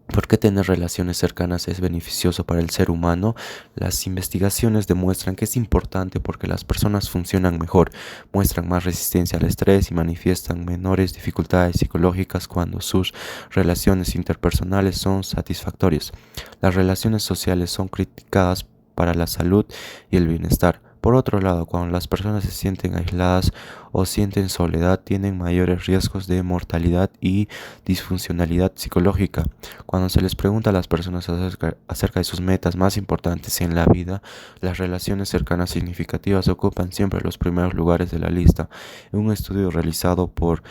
¿Por qué tener relaciones cercanas es beneficioso para el ser humano? Las investigaciones demuestran que es importante porque las personas funcionan mejor, muestran más resistencia al estrés y manifiestan menores dificultades psicológicas cuando sus relaciones interpersonales son satisfactorias. Las relaciones sociales son criticadas para la salud y el bienestar. Por otro lado, cuando las personas se sienten aisladas o sienten soledad, tienen mayores riesgos de mortalidad y disfuncionalidad psicológica. Cuando se les pregunta a las personas acerca de sus metas más importantes en la vida, las relaciones cercanas significativas ocupan siempre los primeros lugares de la lista. En un estudio realizado por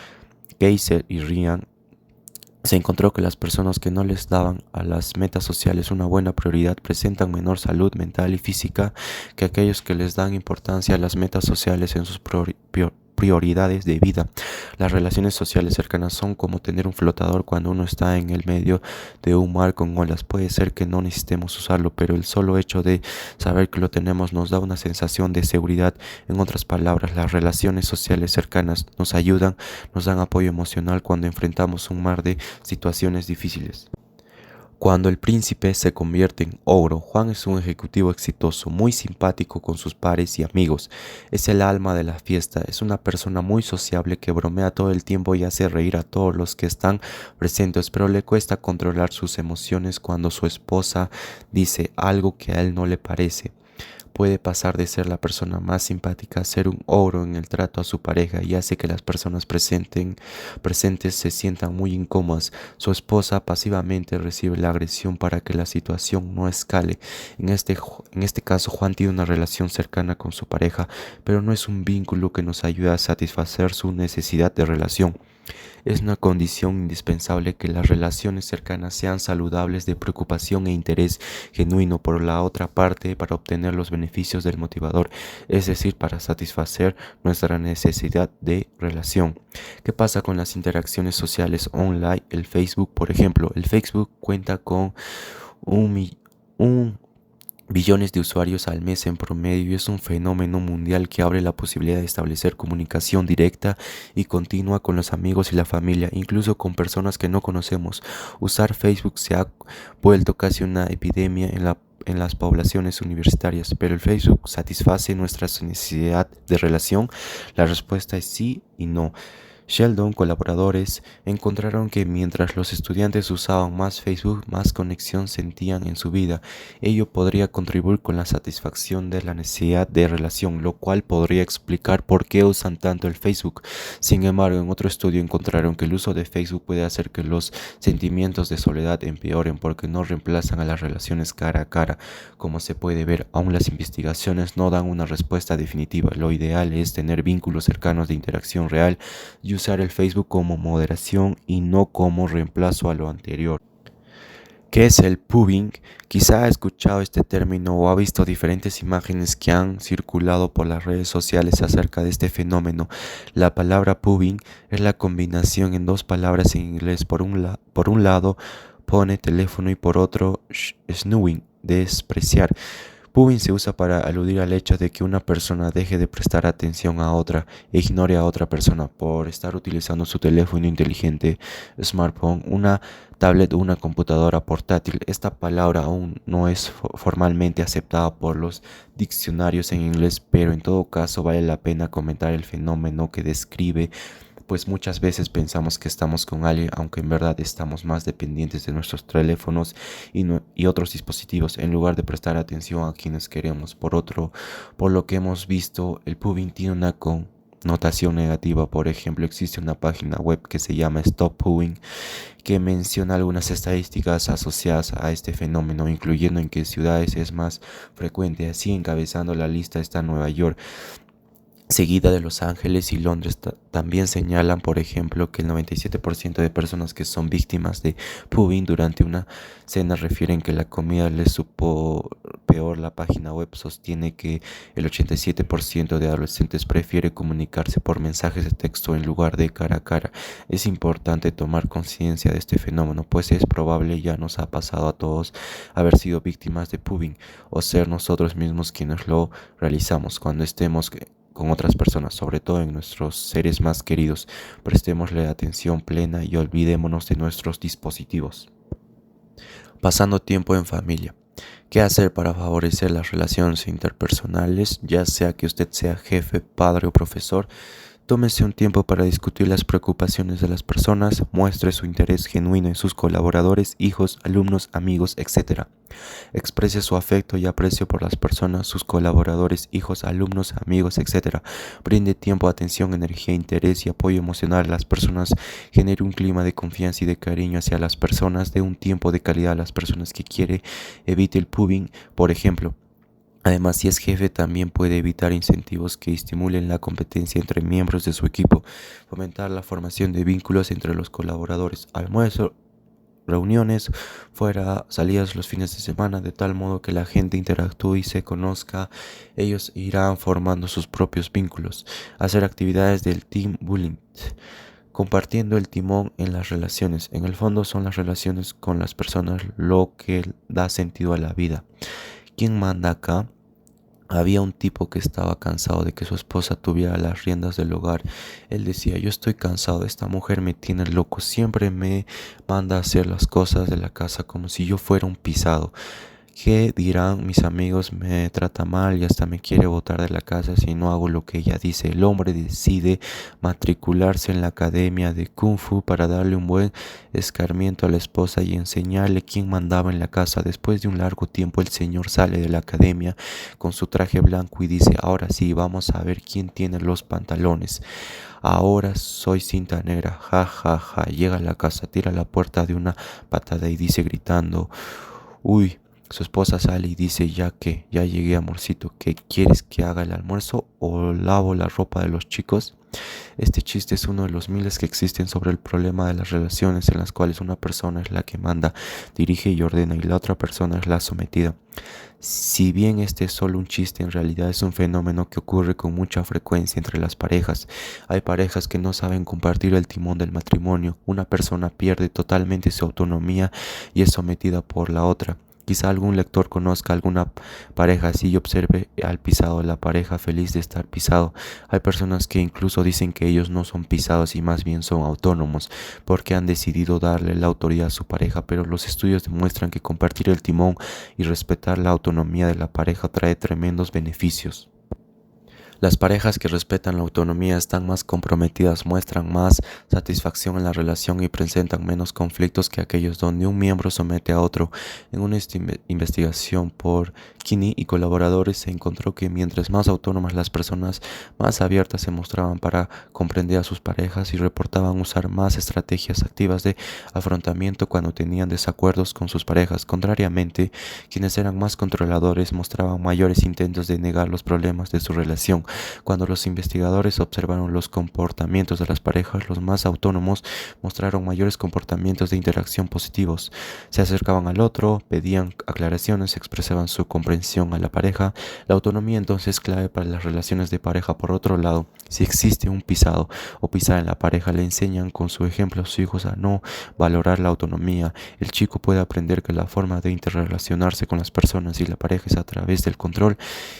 Geisel y Ryan, se encontró que las personas que no les daban a las metas sociales una buena prioridad presentan menor salud mental y física que aquellos que les dan importancia a las metas sociales en sus prioridades de vida. Las relaciones sociales cercanas son como tener un flotador cuando uno está en el medio de un mar con olas. Puede ser que no necesitemos usarlo, pero el solo hecho de saber que lo tenemos nos da una sensación de seguridad. En otras palabras, las relaciones sociales cercanas nos ayudan, nos dan apoyo emocional cuando enfrentamos un mar de situaciones difíciles. Cuando el príncipe se convierte en ogro, Juan es un ejecutivo exitoso, muy simpático con sus pares y amigos. Es el alma de la fiesta, es una persona muy sociable que bromea todo el tiempo y hace reír a todos los que están presentes, pero le cuesta controlar sus emociones cuando su esposa dice algo que a él no le parece. Puede pasar de ser la persona más simpática a ser un ogro en el trato a su pareja y hace que las personas presentes se sientan muy incómodas. Su esposa pasivamente recibe la agresión para que la situación no escale. En este caso, Juan tiene una relación cercana con su pareja, pero no es un vínculo que nos ayude a satisfacer su necesidad de relación. Es una condición indispensable que las relaciones cercanas sean saludables de preocupación e interés genuino por la otra parte para obtener los beneficios del motivador, es decir, para satisfacer nuestra necesidad de relación. ¿Qué pasa con las interacciones sociales online? El Facebook, por ejemplo, el Facebook cuenta con un billones de usuarios al mes en promedio y es un fenómeno mundial que abre la posibilidad de establecer comunicación directa y continua con los amigos y la familia, incluso con personas que no conocemos. Usar Facebook se ha vuelto casi una epidemia en las poblaciones universitarias, pero el Facebook satisface nuestra necesidad de relación. La respuesta es sí y no. Sheldon, colaboradores, encontraron que mientras los estudiantes usaban más Facebook, más conexión sentían en su vida. Ello podría contribuir con la satisfacción de la necesidad de relación, lo cual podría explicar por qué usan tanto el Facebook. Sin embargo, en otro estudio encontraron que el uso de Facebook puede hacer que los sentimientos de soledad empeoren porque no reemplazan a las relaciones cara a cara. Como se puede ver, aún las investigaciones no dan una respuesta definitiva. Lo ideal es tener vínculos cercanos de interacción real y usar el Facebook como moderación y no como reemplazo a lo anterior. ¿Qué es el pubbing? Quizá ha escuchado este término o ha visto diferentes imágenes que han circulado por las redes sociales acerca de este fenómeno. La palabra pubbing es la combinación en dos palabras en inglés. Por un lado, pone teléfono y por otro, snoozing, despreciar. Pubbing se usa para aludir al hecho de que una persona deje de prestar atención a otra e ignore a otra persona por estar utilizando su teléfono inteligente, smartphone, una tablet o una computadora portátil. Esta palabra aún no es formalmente aceptada por los diccionarios en inglés, pero en todo caso vale la pena comentar el fenómeno que describe, pues muchas veces pensamos que estamos con alguien, aunque en verdad estamos más dependientes de nuestros teléfonos y otros dispositivos, en lugar de prestar atención a quienes queremos. Por lo que hemos visto, el pubbing tiene una connotación negativa. Por ejemplo, existe una página web que se llama Stop Pubbing, que menciona algunas estadísticas asociadas a este fenómeno, incluyendo en qué ciudades es más frecuente. Así, encabezando la lista está Nueva York, seguida de Los Ángeles y Londres. También señalan, por ejemplo, que el 97% de personas que son víctimas de pubbing durante una cena refieren que la comida les supo peor. La página web sostiene que el 87% de adolescentes prefiere comunicarse por mensajes de texto en lugar de cara a cara. Es importante tomar conciencia de este fenómeno, pues es probable, ya nos ha pasado a todos, haber sido víctimas de pubbing o ser nosotros mismos quienes lo realizamos. Cuando estemos con otras personas, sobre todo en nuestros seres más queridos, prestémosle atención plena y olvidémonos de nuestros dispositivos. Pasando tiempo en familia. ¿Qué hacer para favorecer las relaciones interpersonales? Ya sea que usted sea jefe, padre o profesor, tómese un tiempo para discutir las preocupaciones de las personas, muestre su interés genuino en sus colaboradores, hijos, alumnos, amigos, etc. Exprese su afecto y aprecio por las personas, sus colaboradores, hijos, alumnos, amigos, etc. Brinde tiempo, atención, energía, interés y apoyo emocional a las personas. Genere un clima de confianza y de cariño hacia las personas. Dé un tiempo de calidad a las personas que quiere. Evite el pubbing, por ejemplo. Además, si es jefe, también puede evitar incentivos que estimulen la competencia entre miembros de su equipo, fomentar la formación de vínculos entre los colaboradores, almuerzos, reuniones, fuera, salidas los fines de semana, de tal modo que la gente interactúe y se conozca. Ellos irán formando sus propios vínculos. Hacer actividades del team building. Compartiendo el timón en las relaciones. En el fondo son las relaciones con las personas lo que da sentido a la vida. ¿Quién manda acá? Había un tipo que estaba cansado de que su esposa tuviera las riendas del hogar. Él decía: yo estoy cansado, esta mujer me tiene loco, siempre me manda a hacer las cosas de la casa como si yo fuera un pisado. ¿Qué dirán mis amigos? Me trata mal y hasta me quiere botar de la casa si no hago lo que ella dice. El hombre decide matricularse en la academia de Kung Fu para darle un buen escarmiento a la esposa y enseñarle quién mandaba en la casa. Después de un largo tiempo, el señor sale de la academia con su traje blanco y dice: ahora sí, vamos a ver quién tiene los pantalones. Ahora soy cinta negra, ja, ja, ja. Llega a la casa, tira la puerta de una patada y dice gritando: uy. Su esposa sale y dice: ya llegué, amorcito, ¿qué quieres que haga, el almuerzo o lavo la ropa de los chicos? Este chiste es uno de los miles que existen sobre el problema de las relaciones en las cuales una persona es la que manda, dirige y ordena y la otra persona es la sometida. Si bien este es solo un chiste, en realidad es un fenómeno que ocurre con mucha frecuencia entre las parejas. Hay parejas que no saben compartir el timón del matrimonio. Una persona pierde totalmente su autonomía y es sometida por la otra. Quizá algún lector conozca alguna pareja así y observe al pisado de la pareja feliz de estar pisado. Hay personas que incluso dicen que ellos no son pisados y más bien son autónomos porque han decidido darle la autoridad a su pareja, pero los estudios demuestran que compartir el timón y respetar la autonomía de la pareja trae tremendos beneficios. Las parejas que respetan la autonomía están más comprometidas, muestran más satisfacción en la relación y presentan menos conflictos que aquellos donde un miembro somete a otro. En una investigación por Kinney y colaboradores se encontró que mientras más autónomas las personas, más abiertas se mostraban para comprender a sus parejas y reportaban usar más estrategias activas de afrontamiento cuando tenían desacuerdos con sus parejas. Contrariamente, quienes eran más controladores mostraban mayores intentos de negar los problemas de su relación. Cuando los investigadores observaron los comportamientos de las parejas, los más autónomos mostraron mayores comportamientos de interacción positivos. Se acercaban al otro, pedían aclaraciones, expresaban su comprensión a la pareja. La autonomía entonces es clave para las relaciones de pareja. Por otro lado, si existe un pisado o pisada en la pareja, le enseñan con su ejemplo a sus hijos a no valorar la autonomía. El chico puede aprender que la forma de interrelacionarse con las personas y la pareja es a través del control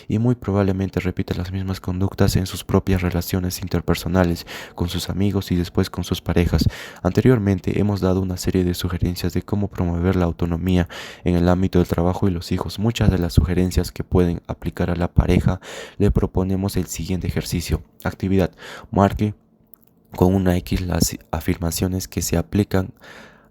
y muy probablemente repite las mismas conductas en sus propias relaciones interpersonales, con sus amigos y después con sus parejas. Anteriormente hemos dado una serie de sugerencias de cómo promover la autonomía en el ámbito del trabajo y los hijos. Muchas de las sugerencias que pueden aplicar a la pareja le proponemos el siguiente ejercicio. Actividad. Marque con una X las afirmaciones que se aplican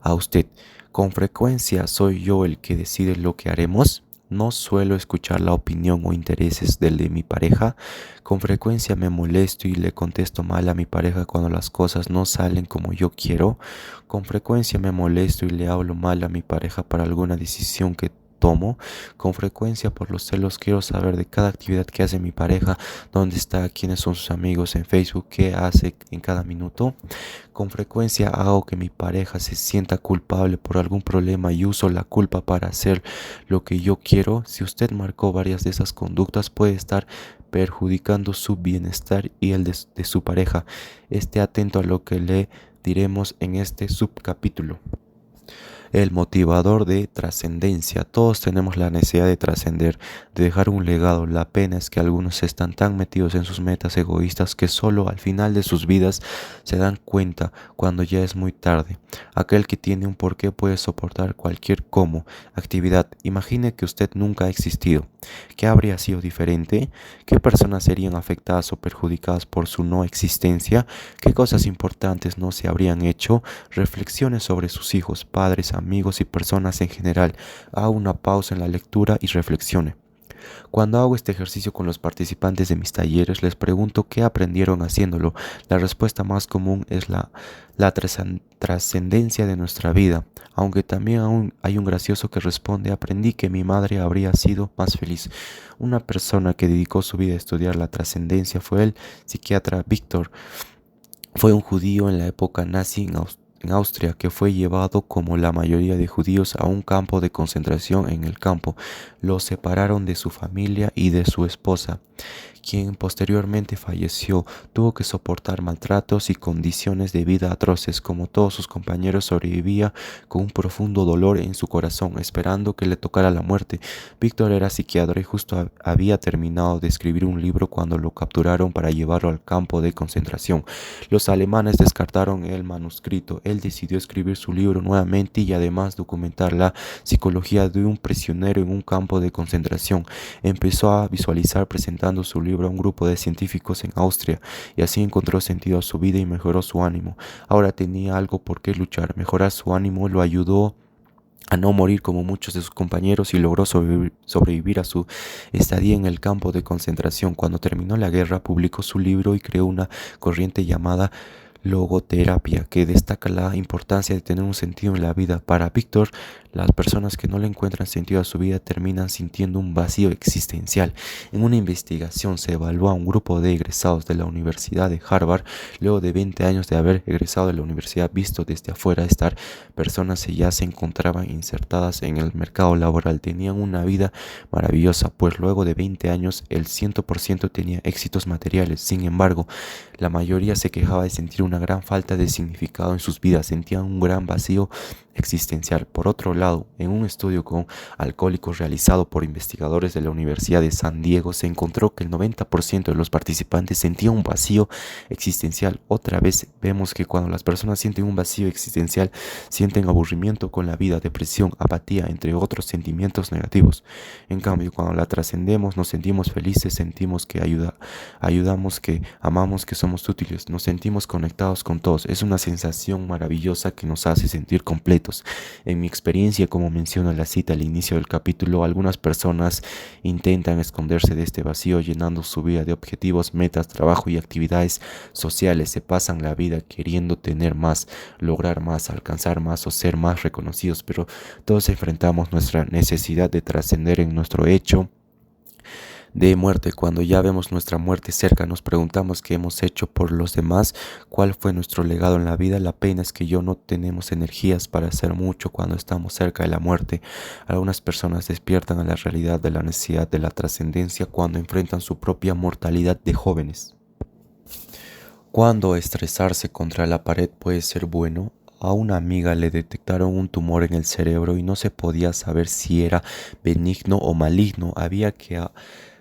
a usted. Con frecuencia soy yo el que decide lo que haremos. No suelo escuchar la opinión o intereses del de mi pareja. Con frecuencia me molesto y le contesto mal a mi pareja cuando las cosas no salen como yo quiero. Con frecuencia me molesto y le hablo mal a mi pareja para alguna decisión que tomo. Con frecuencia por los celos quiero saber de cada actividad que hace mi pareja, dónde está, quiénes son sus amigos en Facebook, qué hace en cada minuto. Con frecuencia hago que mi pareja se sienta culpable por algún problema y uso la culpa para hacer lo que yo quiero. Si usted marcó varias de esas conductas, puede estar perjudicando su bienestar y el de su pareja. Esté atento a lo que le diremos en este subcapítulo. El motivador de trascendencia. Todos tenemos la necesidad de trascender, de dejar un legado. La pena es que algunos están tan metidos en sus metas egoístas que solo al final de sus vidas se dan cuenta cuando ya es muy tarde. Aquel que tiene un porqué puede soportar cualquier cómo. Actividad. Imagine que usted nunca ha existido. ¿Qué habría sido diferente? ¿Qué personas serían afectadas o perjudicadas por su no existencia? ¿Qué cosas importantes no se habrían hecho? Reflexione sobre sus hijos, padres, amigos y personas en general. Haga una pausa en la lectura y reflexione. Cuando hago este ejercicio con los participantes de mis talleres, les pregunto qué aprendieron haciéndolo. La respuesta más común es la trascendencia de nuestra vida, aunque también aún hay un gracioso que responde: aprendí que mi madre habría sido más feliz. Una persona que dedicó su vida a estudiar la trascendencia fue el psiquiatra Víctor. Fue un judío en la época nazi en Austria, que fue llevado como la mayoría de judíos a un campo de concentración en el campo. Lo separaron de su familia y de su esposa, quien posteriormente falleció. Tuvo que soportar maltratos y condiciones de vida atroces. Como todos sus compañeros, sobrevivía con un profundo dolor en su corazón, esperando que le tocara la muerte. Víctor era psiquiatra y justo había terminado de escribir un libro cuando lo capturaron para llevarlo al campo de concentración. Los alemanes descartaron el manuscrito. Él decidió escribir su libro nuevamente y además documentar la psicología de un prisionero en un campo de concentración. Empezó a visualizar presentando su libro a un grupo de científicos en Austria, y así encontró sentido a su vida y mejoró su ánimo. Ahora tenía algo por qué luchar. Mejorar su ánimo lo ayudó a no morir como muchos de sus compañeros y logró sobrevivir a su estadía en el campo de concentración. Cuando terminó la guerra, publicó su libro y creó una corriente llamada logoterapia, que destaca la importancia de tener un sentido en la vida. Para Víctor, las personas que no le encuentran sentido a su vida terminan sintiendo un vacío existencial. En una investigación se evaluó a un grupo de egresados de la Universidad de Harvard. Luego de 20 años de haber egresado de la universidad, visto desde afuera, estas personas ya se encontraban insertadas en el mercado laboral. Tenían una vida maravillosa, pues luego de 20 años el 100% tenía éxitos materiales. Sin embargo, la mayoría se quejaba de sentir una gran falta de significado en sus vidas. Sentían un gran vacío existencial. Por otro lado, en un estudio con alcohólicos realizado por investigadores de la Universidad de San Diego, se encontró que el 90% de los participantes sentía un vacío existencial. Otra vez vemos que cuando las personas sienten un vacío existencial, sienten aburrimiento con la vida, depresión, apatía, entre otros sentimientos negativos. En cambio, cuando la trascendemos, nos sentimos felices, sentimos que ayudamos, que amamos, que somos útiles, nos sentimos conectados con todos. Es una sensación maravillosa que nos hace sentir completos. En mi experiencia, como menciona la cita al inicio del capítulo, algunas personas intentan esconderse de este vacío llenando su vida de objetivos, metas, trabajo y actividades sociales. Se pasan la vida queriendo tener más, lograr más, alcanzar más o ser más reconocidos, pero todos enfrentamos nuestra necesidad de trascender en nuestro hecho de muerte. Cuando ya vemos nuestra muerte cerca, nos preguntamos qué hemos hecho por los demás, cuál fue nuestro legado en la vida. La pena es que no tenemos energías para hacer mucho cuando estamos cerca de la muerte. Algunas personas despiertan a la realidad de la necesidad de la trascendencia cuando enfrentan su propia mortalidad de jóvenes. Cuando estresarse contra la pared puede ser bueno. A una amiga le detectaron un tumor en el cerebro y no se podía saber si era benigno o maligno. Había que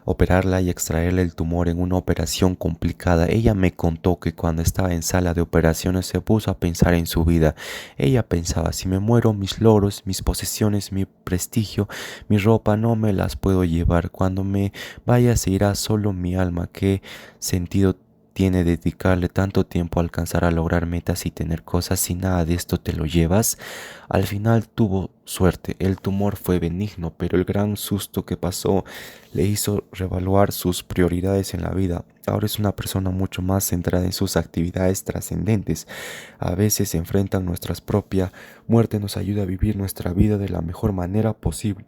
operarla y extraerle el tumor en una operación complicada. Ella me contó que cuando estaba en sala de operaciones se puso a pensar en su vida. Ella pensaba, si me muero, mis logros, mis posesiones, mi prestigio, mi ropa no me las puedo llevar. Cuando me vaya se irá solo mi alma. ¿Qué sentido tiene dedicarle tanto tiempo a alcanzar a lograr metas y tener cosas si nada de esto te lo llevas? Al final tuvo suerte, el tumor fue benigno, pero el gran susto que pasó le hizo reevaluar sus prioridades en la vida. Ahora es una persona mucho más centrada en sus actividades trascendentes. A veces enfrentar nuestra propia muerte nos ayuda a vivir nuestra vida de la mejor manera posible.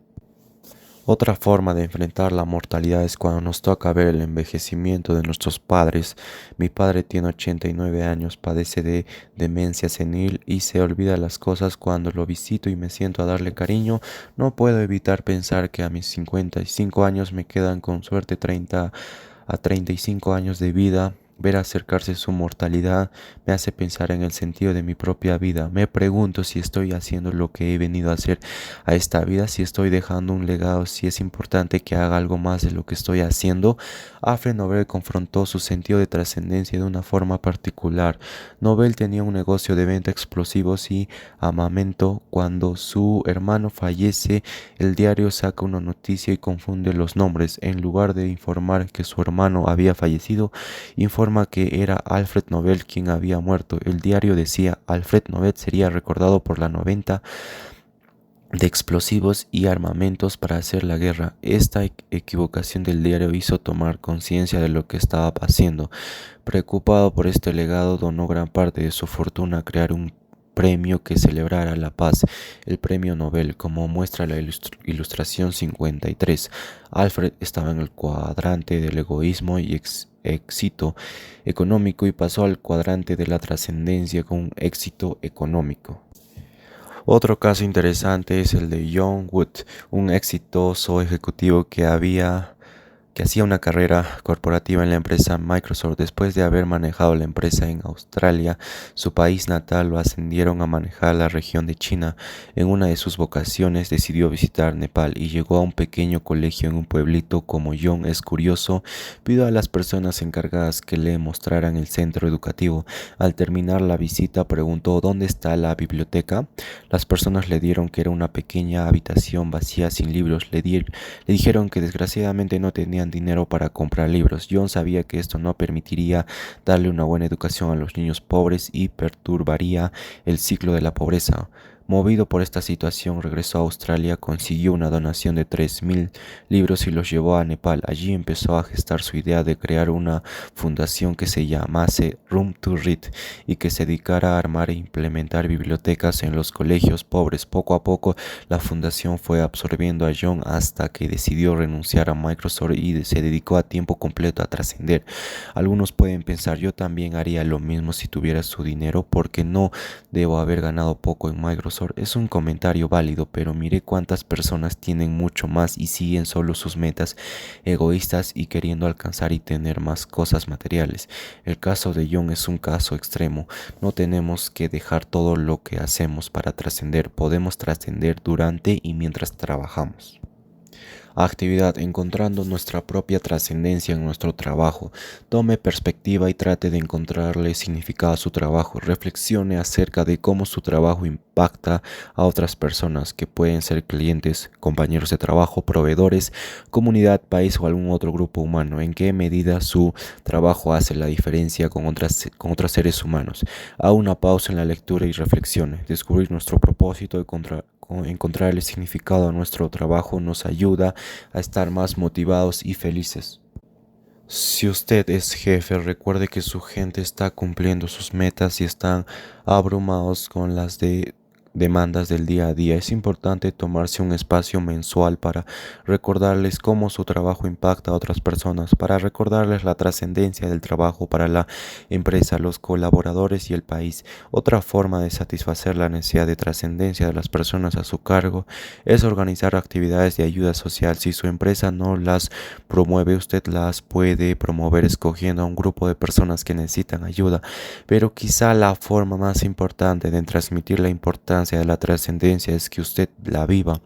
Otra forma de enfrentar la mortalidad es cuando nos toca ver el envejecimiento de nuestros padres. Mi padre tiene 89 años, padece de demencia senil y se olvida las cosas. Cuando lo visito y me siento a darle cariño, no puedo evitar pensar que a mis 55 años me quedan con suerte 30 a 35 años de vida. Ver acercarse su mortalidad me hace pensar en el sentido de mi propia vida. Me pregunto si estoy haciendo lo que he venido a hacer a esta vida, si estoy dejando un legado, si es importante que haga algo más de lo que estoy haciendo. Alfred Nobel confrontó su sentido de trascendencia de una forma particular. Nobel tenía un negocio de venta de explosivos y armamento. Cuando su hermano fallece, el diario saca una noticia y confunde los nombres. En lugar de informar que su hermano había fallecido, informa que era Alfred Nobel quien había muerto. El diario decía: Alfred Nobel sería recordado por la venta de explosivos y armamentos para hacer la guerra. Esta equivocación del diario hizo tomar conciencia de lo que estaba haciendo. Preocupado por este legado, donó gran parte de su fortuna a crear un premio que celebrara la paz, el premio Nobel, como muestra la ilustración 53. Alfred estaba en el cuadrante del egoísmo y éxito económico y pasó al cuadrante de la trascendencia con un éxito económico. Otro caso interesante es el de John Wood, un exitoso ejecutivo que hacía una carrera corporativa en la empresa Microsoft. Después de haber manejado la empresa en Australia, su país natal, lo ascendieron a manejar la región de China. En una de sus vacaciones decidió visitar Nepal y llegó a un pequeño colegio en un pueblito. Como John es curioso, pidió a las personas encargadas que le mostraran el centro educativo. Al terminar la visita preguntó ¿dónde está la biblioteca? Las personas le dieron que era una pequeña habitación vacía sin libros. Le dijeron que desgraciadamente no tenían dinero para comprar libros. John sabía que esto no permitiría darle una buena educación a los niños pobres y perturbaría el ciclo de la pobreza. Movido por esta situación, regresó a Australia, consiguió una donación de 3,000 libros y los llevó a Nepal. Allí empezó a gestar su idea de crear una fundación que se llamase Room to Read y que se dedicara a armar e implementar bibliotecas en los colegios pobres. Poco a poco, la fundación fue absorbiendo a John hasta que decidió renunciar a Microsoft y se dedicó a tiempo completo a trascender. Algunos pueden pensar, yo también haría lo mismo si tuviera su dinero, porque no debo haber ganado poco en Microsoft profesor, es un comentario válido, pero mire cuántas personas tienen mucho más y siguen solo sus metas egoístas y queriendo alcanzar y tener más cosas materiales. El caso de John es un caso extremo. No tenemos que dejar todo lo que hacemos para trascender. Podemos trascender durante y mientras trabajamos. Actividad: encontrando nuestra propia trascendencia en nuestro trabajo. Tome perspectiva y trate de encontrarle significado a su trabajo. Reflexione acerca de cómo su trabajo impacta a otras personas, que pueden ser clientes, compañeros de trabajo, proveedores, comunidad, país o algún otro grupo humano. En qué medida su trabajo hace la diferencia con otros seres humanos. Haga una pausa en la lectura y reflexione. Descubrir nuestro propósito y encontrar el significado a nuestro trabajo nos ayuda a estar más motivados y felices. Si usted es jefe, recuerde que su gente está cumpliendo sus metas y están abrumados con las demandas del día a día. Es importante tomarse un espacio mensual para recordarles cómo su trabajo impacta a otras personas, para recordarles la trascendencia del trabajo para la empresa, los colaboradores y el país. Otra forma de satisfacer la necesidad de trascendencia de las personas a su cargo es organizar actividades de ayuda social. Si su empresa no las promueve, usted las puede promover escogiendo a un grupo de personas que necesitan ayuda. Pero quizá la forma más importante de transmitir la importancia de la trascendencia es que usted la viva,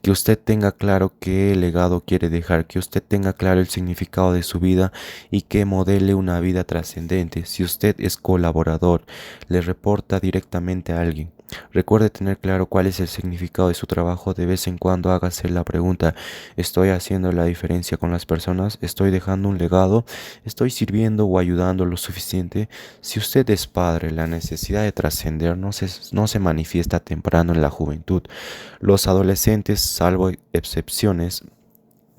que usted tenga claro qué legado quiere dejar, que usted tenga claro el significado de su vida y que modele una vida trascendente. Si usted es colaborador, le reporta directamente a alguien. Recuerde tener claro cuál es el significado de su trabajo. De vez en cuando hágase la pregunta: ¿estoy haciendo la diferencia con las personas? ¿Estoy dejando un legado? ¿Estoy sirviendo o ayudando lo suficiente? Si usted es padre, la necesidad de trascender no se manifiesta temprano en la juventud. Los adolescentes, salvo excepciones,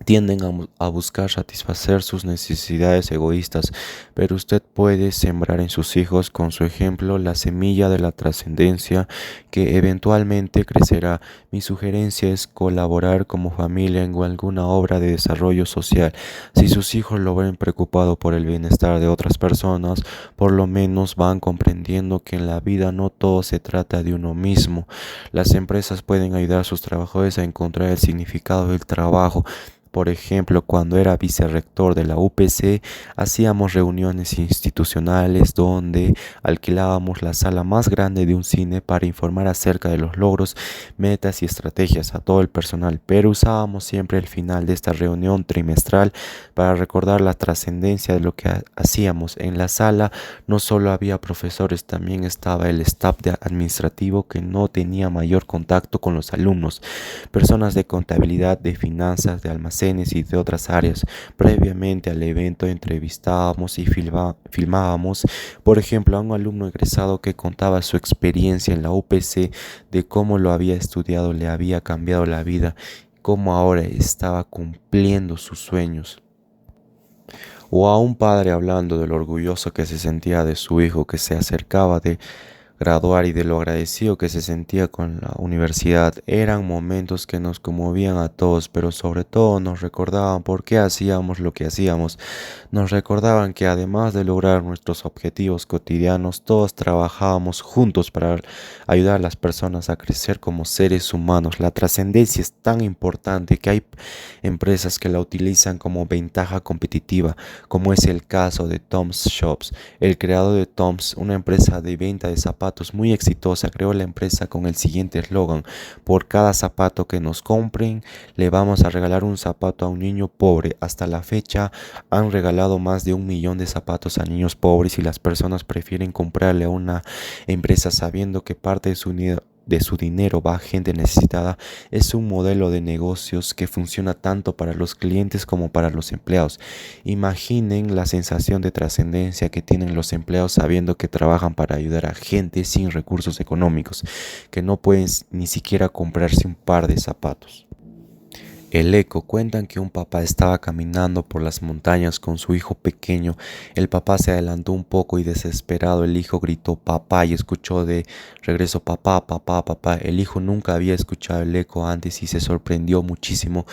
tienden a buscar satisfacer sus necesidades egoístas, pero usted puede sembrar en sus hijos con su ejemplo la semilla de la trascendencia que eventualmente crecerá. Mi sugerencia es colaborar como familia en alguna obra de desarrollo social. Si sus hijos lo ven preocupado por el bienestar de otras personas, por lo menos van comprendiendo que en la vida no todo se trata de uno mismo. Las empresas pueden ayudar a sus trabajadores a encontrar el significado del trabajo. Por ejemplo, cuando era vicerrector de la UPC, hacíamos reuniones institucionales donde alquilábamos la sala más grande de un cine para informar acerca de los logros, metas y estrategias a todo el personal, pero usábamos siempre el final de esta reunión trimestral para recordar la trascendencia de lo que hacíamos. En la sala no solo había profesores, también estaba el staff administrativo que no tenía mayor contacto con los alumnos, personas de contabilidad, de finanzas, de almacén y de otras áreas. Previamente al evento entrevistábamos y filmábamos, por ejemplo, a un alumno egresado que contaba su experiencia en la UPC, de cómo lo había estudiado, le había cambiado la vida, cómo ahora estaba cumpliendo sus sueños. O a un padre hablando de lo orgulloso que se sentía de su hijo que se acercaba de graduar y de lo agradecido que se sentía con la universidad. Eran momentos que nos conmovían a todos, pero sobre todo nos recordaban por qué hacíamos lo que hacíamos. Nos recordaban que además de lograr nuestros objetivos cotidianos, todos trabajábamos juntos para ayudar a las personas a crecer como seres humanos. La trascendencia es tan importante que hay empresas que la utilizan como ventaja competitiva, como es el caso de Tom's Shops. El creador de Tom's, una empresa de venta de zapatos muy exitosa, creó la empresa con el siguiente eslogan: por cada zapato que nos compren, le vamos a regalar un zapato a un niño pobre. Hasta la fecha han regalado más de 1 millón de zapatos a niños pobres y las personas prefieren comprarle a una empresa sabiendo que parte de su dinero va a gente necesitada. Es un modelo de negocios que funciona tanto para los clientes como para los empleados. Imaginen la sensación de trascendencia que tienen los empleados sabiendo que trabajan para ayudar a gente sin recursos económicos, que no pueden ni siquiera comprarse un par de zapatos. El eco. Cuentan que un papá estaba caminando por las montañas con su hijo pequeño. El papá se adelantó un poco y desesperado el hijo gritó papá y escuchó de regreso papá, papá, papá. El hijo nunca había escuchado el eco antes y se sorprendió muchísimo.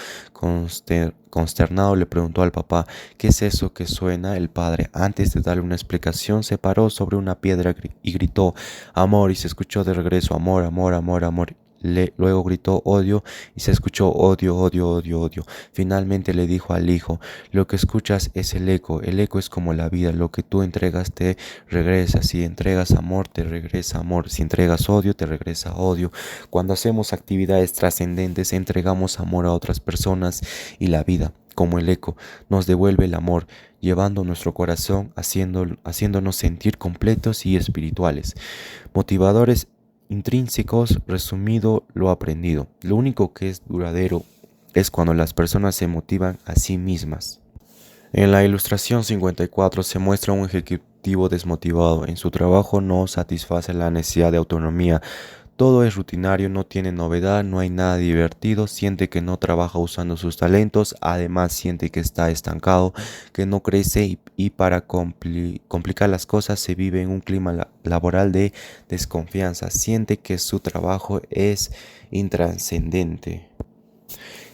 Consternado le preguntó al papá, ¿qué es eso que suena? El padre, antes de darle una explicación, se paró sobre una piedra y gritó amor y se escuchó de regreso amor, amor, amor, amor. Luego gritó odio y se escuchó odio, odio, odio, odio. Finalmente le dijo al hijo, lo que escuchas es el eco es como la vida, lo que tú entregas te regresa, si entregas amor te regresa amor, si entregas odio te regresa odio. Cuando hacemos actividades trascendentes entregamos amor a otras personas y la vida, como el eco, nos devuelve el amor, llevando nuestro corazón, haciéndonos sentir completos y espirituales. Motivadores intrínsecos, resumido lo aprendido. Lo único que es duradero es cuando las personas se motivan a sí mismas. En la ilustración 54 se muestra un ejecutivo desmotivado. En su trabajo no satisface la necesidad de autonomía. Todo es rutinario, no tiene novedad, no hay nada divertido, siente que no trabaja usando sus talentos, además siente que está estancado, que no crece y para complicar las cosas se vive en un clima laboral de desconfianza, siente que su trabajo es intrascendente.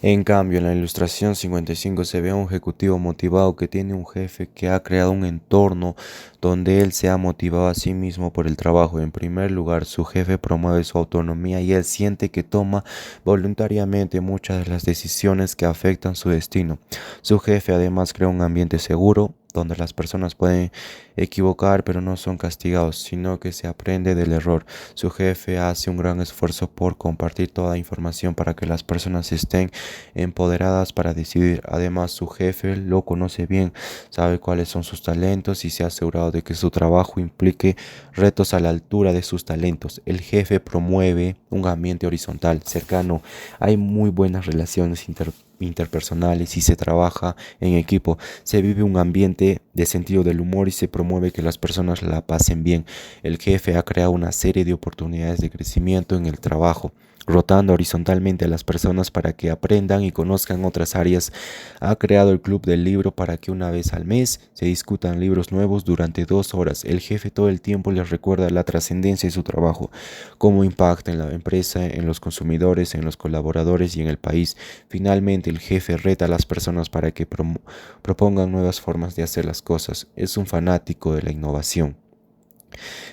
En cambio, en la ilustración 55 se ve a un ejecutivo motivado que tiene un jefe que ha creado un entorno donde él se ha motivado a sí mismo por el trabajo. En primer lugar, su jefe promueve su autonomía y él siente que toma voluntariamente muchas de las decisiones que afectan su destino. Su jefe además crea un ambiente seguro donde las personas pueden equivocar pero no son castigados, sino que se aprende del error. Su jefe hace un gran esfuerzo por compartir toda la información para que las personas estén empoderadas para decidir. Además, su jefe lo conoce bien, sabe cuáles son sus talentos y se ha asegurado de que su trabajo implique retos a la altura de sus talentos. El jefe promueve un ambiente horizontal, cercano. Hay muy buenas relaciones interpersonales y se trabaja en equipo, se vive un ambiente de sentido del humor y se promueve que las personas la pasen bien. El jefe ha creado una serie de oportunidades de crecimiento en el trabajo, rotando horizontalmente a las personas para que aprendan y conozcan otras áreas. Ha creado el club del libro para que una vez al mes se discutan libros nuevos durante 2 horas. El jefe todo el tiempo les recuerda la trascendencia de su trabajo, cómo impacta en la empresa, en los consumidores, en los colaboradores y en el país. Finalmente, el jefe reta a las personas para que propongan nuevas formas de hacer las cosas. Es un fanático de la innovación.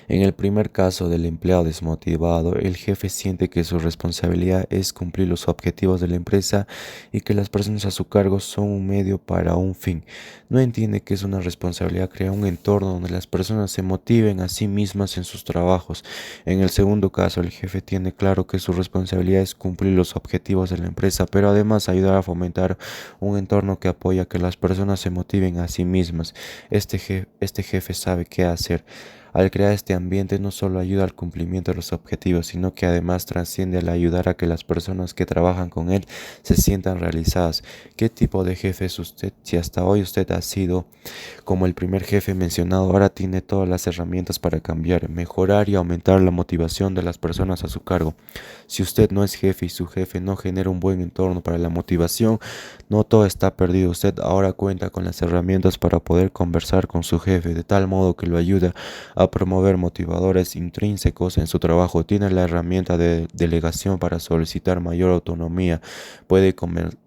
En el primer caso del empleado desmotivado, el jefe siente que su responsabilidad es cumplir los objetivos de la empresa y que las personas a su cargo son un medio para un fin. No entiende que es una responsabilidad crear un entorno donde las personas se motiven a sí mismas en sus trabajos. En el segundo caso, el jefe tiene claro que su responsabilidad es cumplir los objetivos de la empresa, pero además ayudar a fomentar un entorno que apoya a que las personas se motiven a sí mismas. Este jefe sabe qué hacer. Al crear este ambiente no solo ayuda al cumplimiento de los objetivos, sino que además trasciende al ayudar a que las personas que trabajan con él se sientan realizadas. ¿Qué tipo de jefe es usted? Si hasta hoy usted ha sido como el primer jefe mencionado, ahora tiene todas las herramientas para cambiar, mejorar y aumentar la motivación de las personas a su cargo. Si usted no es jefe y su jefe no genera un buen entorno para la motivación, no todo está perdido. Usted ahora cuenta con las herramientas para poder conversar con su jefe de tal modo que lo ayuda a promover motivadores intrínsecos en su trabajo. Tiene la herramienta de delegación para solicitar mayor autonomía. Puede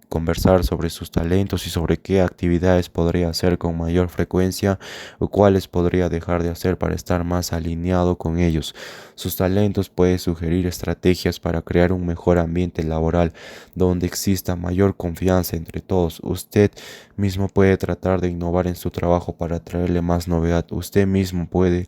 conversar sobre sus talentos y sobre qué actividades podría hacer con mayor frecuencia o cuáles podría dejar de hacer para estar más alineado con ellos. Sus talentos puede sugerir estrategias para crear un mejor ambiente laboral donde exista mayor confianza entre todos. Usted mismo puede tratar de innovar en su trabajo para traerle más novedad. Usted mismo puede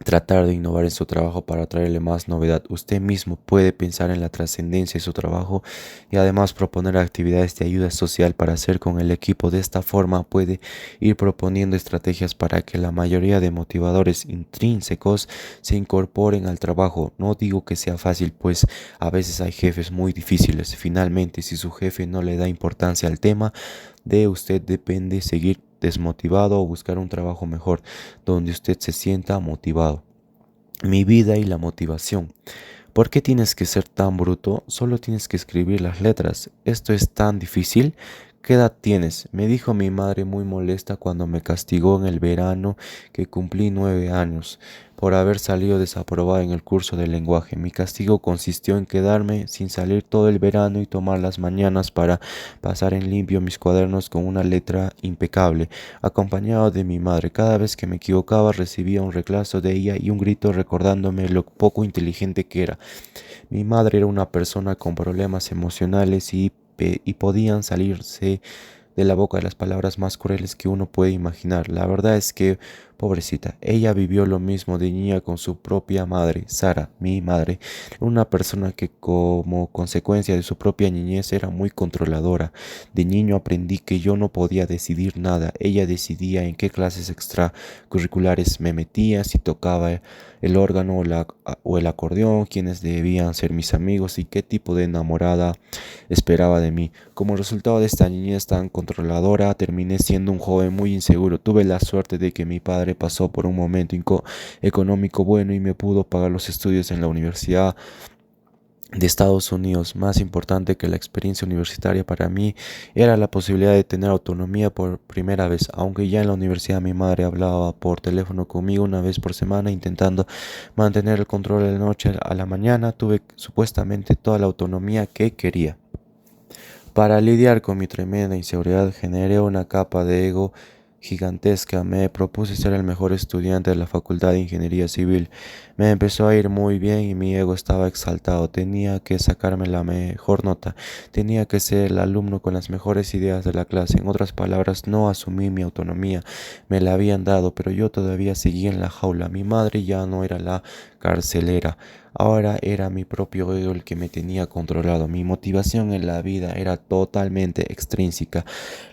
tratar de innovar en su trabajo para traerle más novedad. Usted mismo puede pensar en la trascendencia de su trabajo y además proponer actividades de ayuda social para hacer con el equipo. De esta forma puede ir proponiendo estrategias para que la mayoría de motivadores intrínsecos se incorporen al trabajo. No digo que sea fácil, pues a veces hay jefes muy difíciles. Finalmente, si su jefe no le da importancia al tema, de usted depende seguir desmotivado o buscar un trabajo mejor donde usted se sienta motivado. Mi vida y la motivación. ¿Por qué tienes que ser tan bruto? Solo tienes que escribir las letras. ¿Esto es tan difícil? ¿Qué edad tienes? Me dijo mi madre muy molesta cuando me castigó en el verano que cumplí 9 años por haber salido desaprobada en el curso de lenguaje. Mi castigo consistió en quedarme sin salir todo el verano y tomar las mañanas para pasar en limpio mis cuadernos con una letra impecable, acompañado de mi madre. Cada vez que me equivocaba recibía un reclazo de ella y un grito recordándome lo poco inteligente que era. Mi madre era una persona con problemas emocionales y podían salirse de la boca de las palabras más crueles que uno puede imaginar. La verdad es que, pobrecita, ella vivió lo mismo de niña con su propia madre, Sara, mi madre, una persona que como consecuencia de su propia niñez era muy controladora. De niño aprendí que yo no podía decidir nada, ella decidía en qué clases extracurriculares me metía, si tocaba el órgano o el acordeón, quiénes debían ser mis amigos y qué tipo de enamorada esperaba de mí. Como resultado de esta niñez tan controladora, terminé siendo un joven muy inseguro. Tuve la suerte de que mi padre pasó por un momento económico bueno y me pudo pagar los estudios en la universidad de Estados Unidos. Más importante que la experiencia universitaria para mí era la posibilidad de tener autonomía por primera vez. Aunque ya en la universidad mi madre hablaba por teléfono conmigo una vez por semana intentando mantener el control de la noche a la mañana, tuve supuestamente toda la autonomía que quería. Para lidiar con mi tremenda inseguridad generé una capa de ego gigantesca. Me propuse ser el mejor estudiante de la Facultad de Ingeniería Civil. Me empezó a ir muy bien y mi ego estaba exaltado. Tenía que sacarme la mejor nota. Tenía que ser el alumno con las mejores ideas de la clase. En otras palabras, no asumí mi autonomía. Me la habían dado, pero yo todavía seguía en la jaula. Mi madre ya no era la carcelera. Ahora era mi propio ego el que me tenía controlado. Mi motivación en la vida era totalmente extrínseca.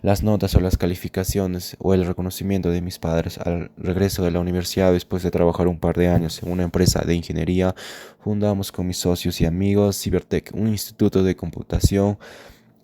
Las notas o las calificaciones o el reconocimiento de mis padres. Al regreso de la universidad, después de trabajar un par de años en una empresa de ingeniería, fundamos con mis socios y amigos Cybertech, un instituto de computación.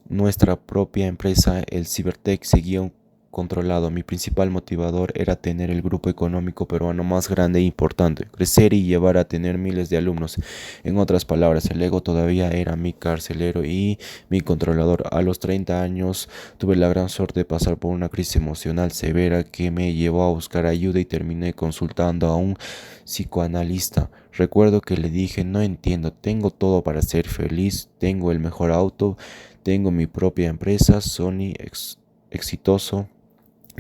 Nuestra propia empresa, el Cybertech, seguía un controlado. Mi principal motivador era tener el grupo económico peruano más grande e importante, crecer y llevar a tener miles de alumnos. En otras palabras, el ego todavía era mi carcelero y mi controlador. A los 30 años tuve la gran suerte de pasar por una crisis emocional severa que me llevó a buscar ayuda y terminé consultando a un psicoanalista. Recuerdo que le dije: no entiendo, tengo todo para ser feliz, tengo el mejor auto, tengo mi propia empresa, exitoso.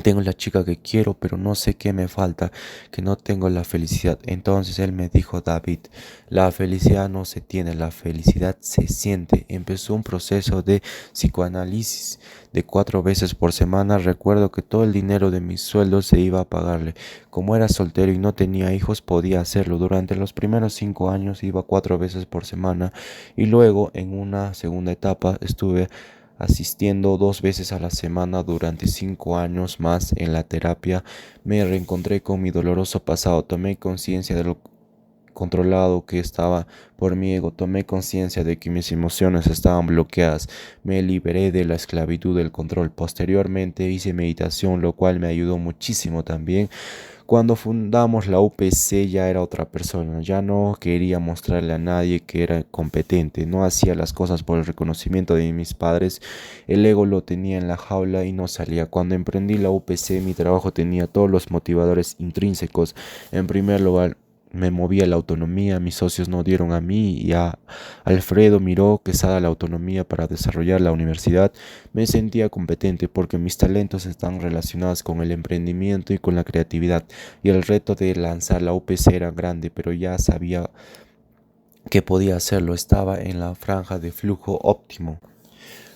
Tengo la chica que quiero, pero no sé qué me falta, que no tengo la felicidad. Entonces él me dijo: David, la felicidad no se tiene, la felicidad se siente. Empezó un proceso de psicoanálisis de 4 veces por semana. Recuerdo que todo el dinero de mis sueldos se iba a pagarle. Como era soltero y no tenía hijos, podía hacerlo. Durante los primeros 5 años iba 4 veces por semana y luego en una segunda etapa estuve asistiendo 2 veces a la semana durante 5 años más en la terapia. Me reencontré con mi doloroso pasado, tomé conciencia de lo controlado que estaba por mi ego, tomé conciencia de que mis emociones estaban bloqueadas, me liberé de la esclavitud del control. Posteriormente hice meditación, lo cual me ayudó muchísimo también. Cuando fundamos la UPC ya era otra persona, ya no quería mostrarle a nadie que era competente, no hacía las cosas por el reconocimiento de mis padres, el ego lo tenía en la jaula y no salía. Cuando emprendí la UPC mi trabajo tenía todos los motivadores intrínsecos. En primer lugar, me movía la autonomía, mis socios no dieron a mí y a Alfredo Miró Quesada la autonomía para desarrollar la universidad. Me sentía competente porque mis talentos están relacionados con el emprendimiento y con la creatividad, y el reto de lanzar la UPC era grande, pero ya sabía que podía hacerlo, estaba en la franja de flujo óptimo.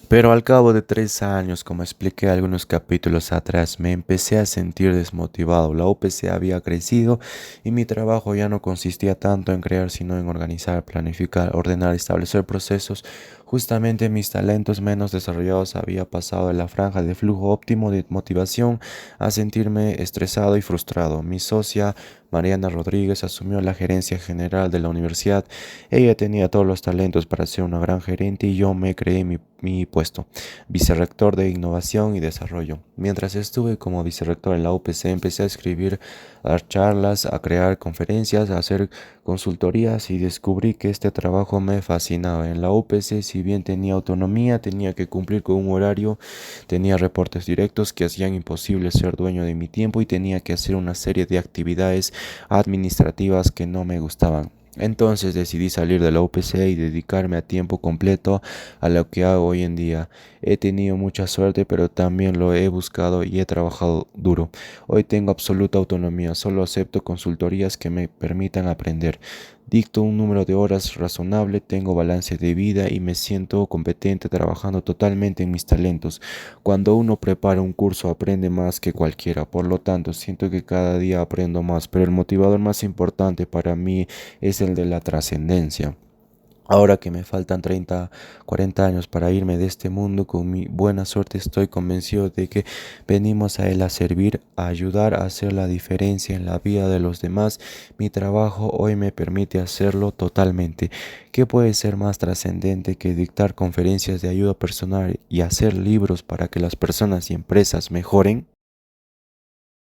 Pero al cabo de 3 años, como expliqué algunos capítulos atrás, me empecé a sentir desmotivado. La UPC había crecido y mi trabajo ya no consistía tanto en crear, sino en organizar, planificar, ordenar, establecer procesos. Justamente mis talentos menos desarrollados había pasado de la franja de flujo óptimo de motivación a sentirme estresado y frustrado. Mi socia Mariana Rodríguez asumió la gerencia general de la universidad. Ella tenía todos los talentos para ser una gran gerente y yo me creé mi puesto, vicerrector de innovación y desarrollo. Mientras estuve como vicerrector en la UPC, empecé a escribir, a dar charlas, a crear conferencias, a hacer consultorías y descubrí que este trabajo me fascinaba. En la UPC, si bien tenía autonomía, tenía que cumplir con un horario, tenía reportes directos que hacían imposible ser dueño de mi tiempo y tenía que hacer una serie de actividades administrativas que no me gustaban. Entonces decidí salir de la UPC y dedicarme a tiempo completo a lo que hago hoy en día. He tenido mucha suerte, pero también lo he buscado y he trabajado duro. Hoy tengo absoluta autonomía, solo acepto consultorías que me permitan aprender. Dicto un número de horas razonable, tengo balance de vida y me siento competente trabajando totalmente en mis talentos. Cuando uno prepara un curso aprende más que cualquiera, por lo tanto siento que cada día aprendo más, pero el motivador más importante para mí es el de la trascendencia. Ahora que me faltan 30, 40 años para irme de este mundo, con mi buena suerte estoy convencido de que venimos a él a servir, a ayudar a hacer la diferencia en la vida de los demás. Mi trabajo hoy me permite hacerlo totalmente. ¿Qué puede ser más trascendente que dictar conferencias de ayuda personal y hacer libros para que las personas y empresas mejoren?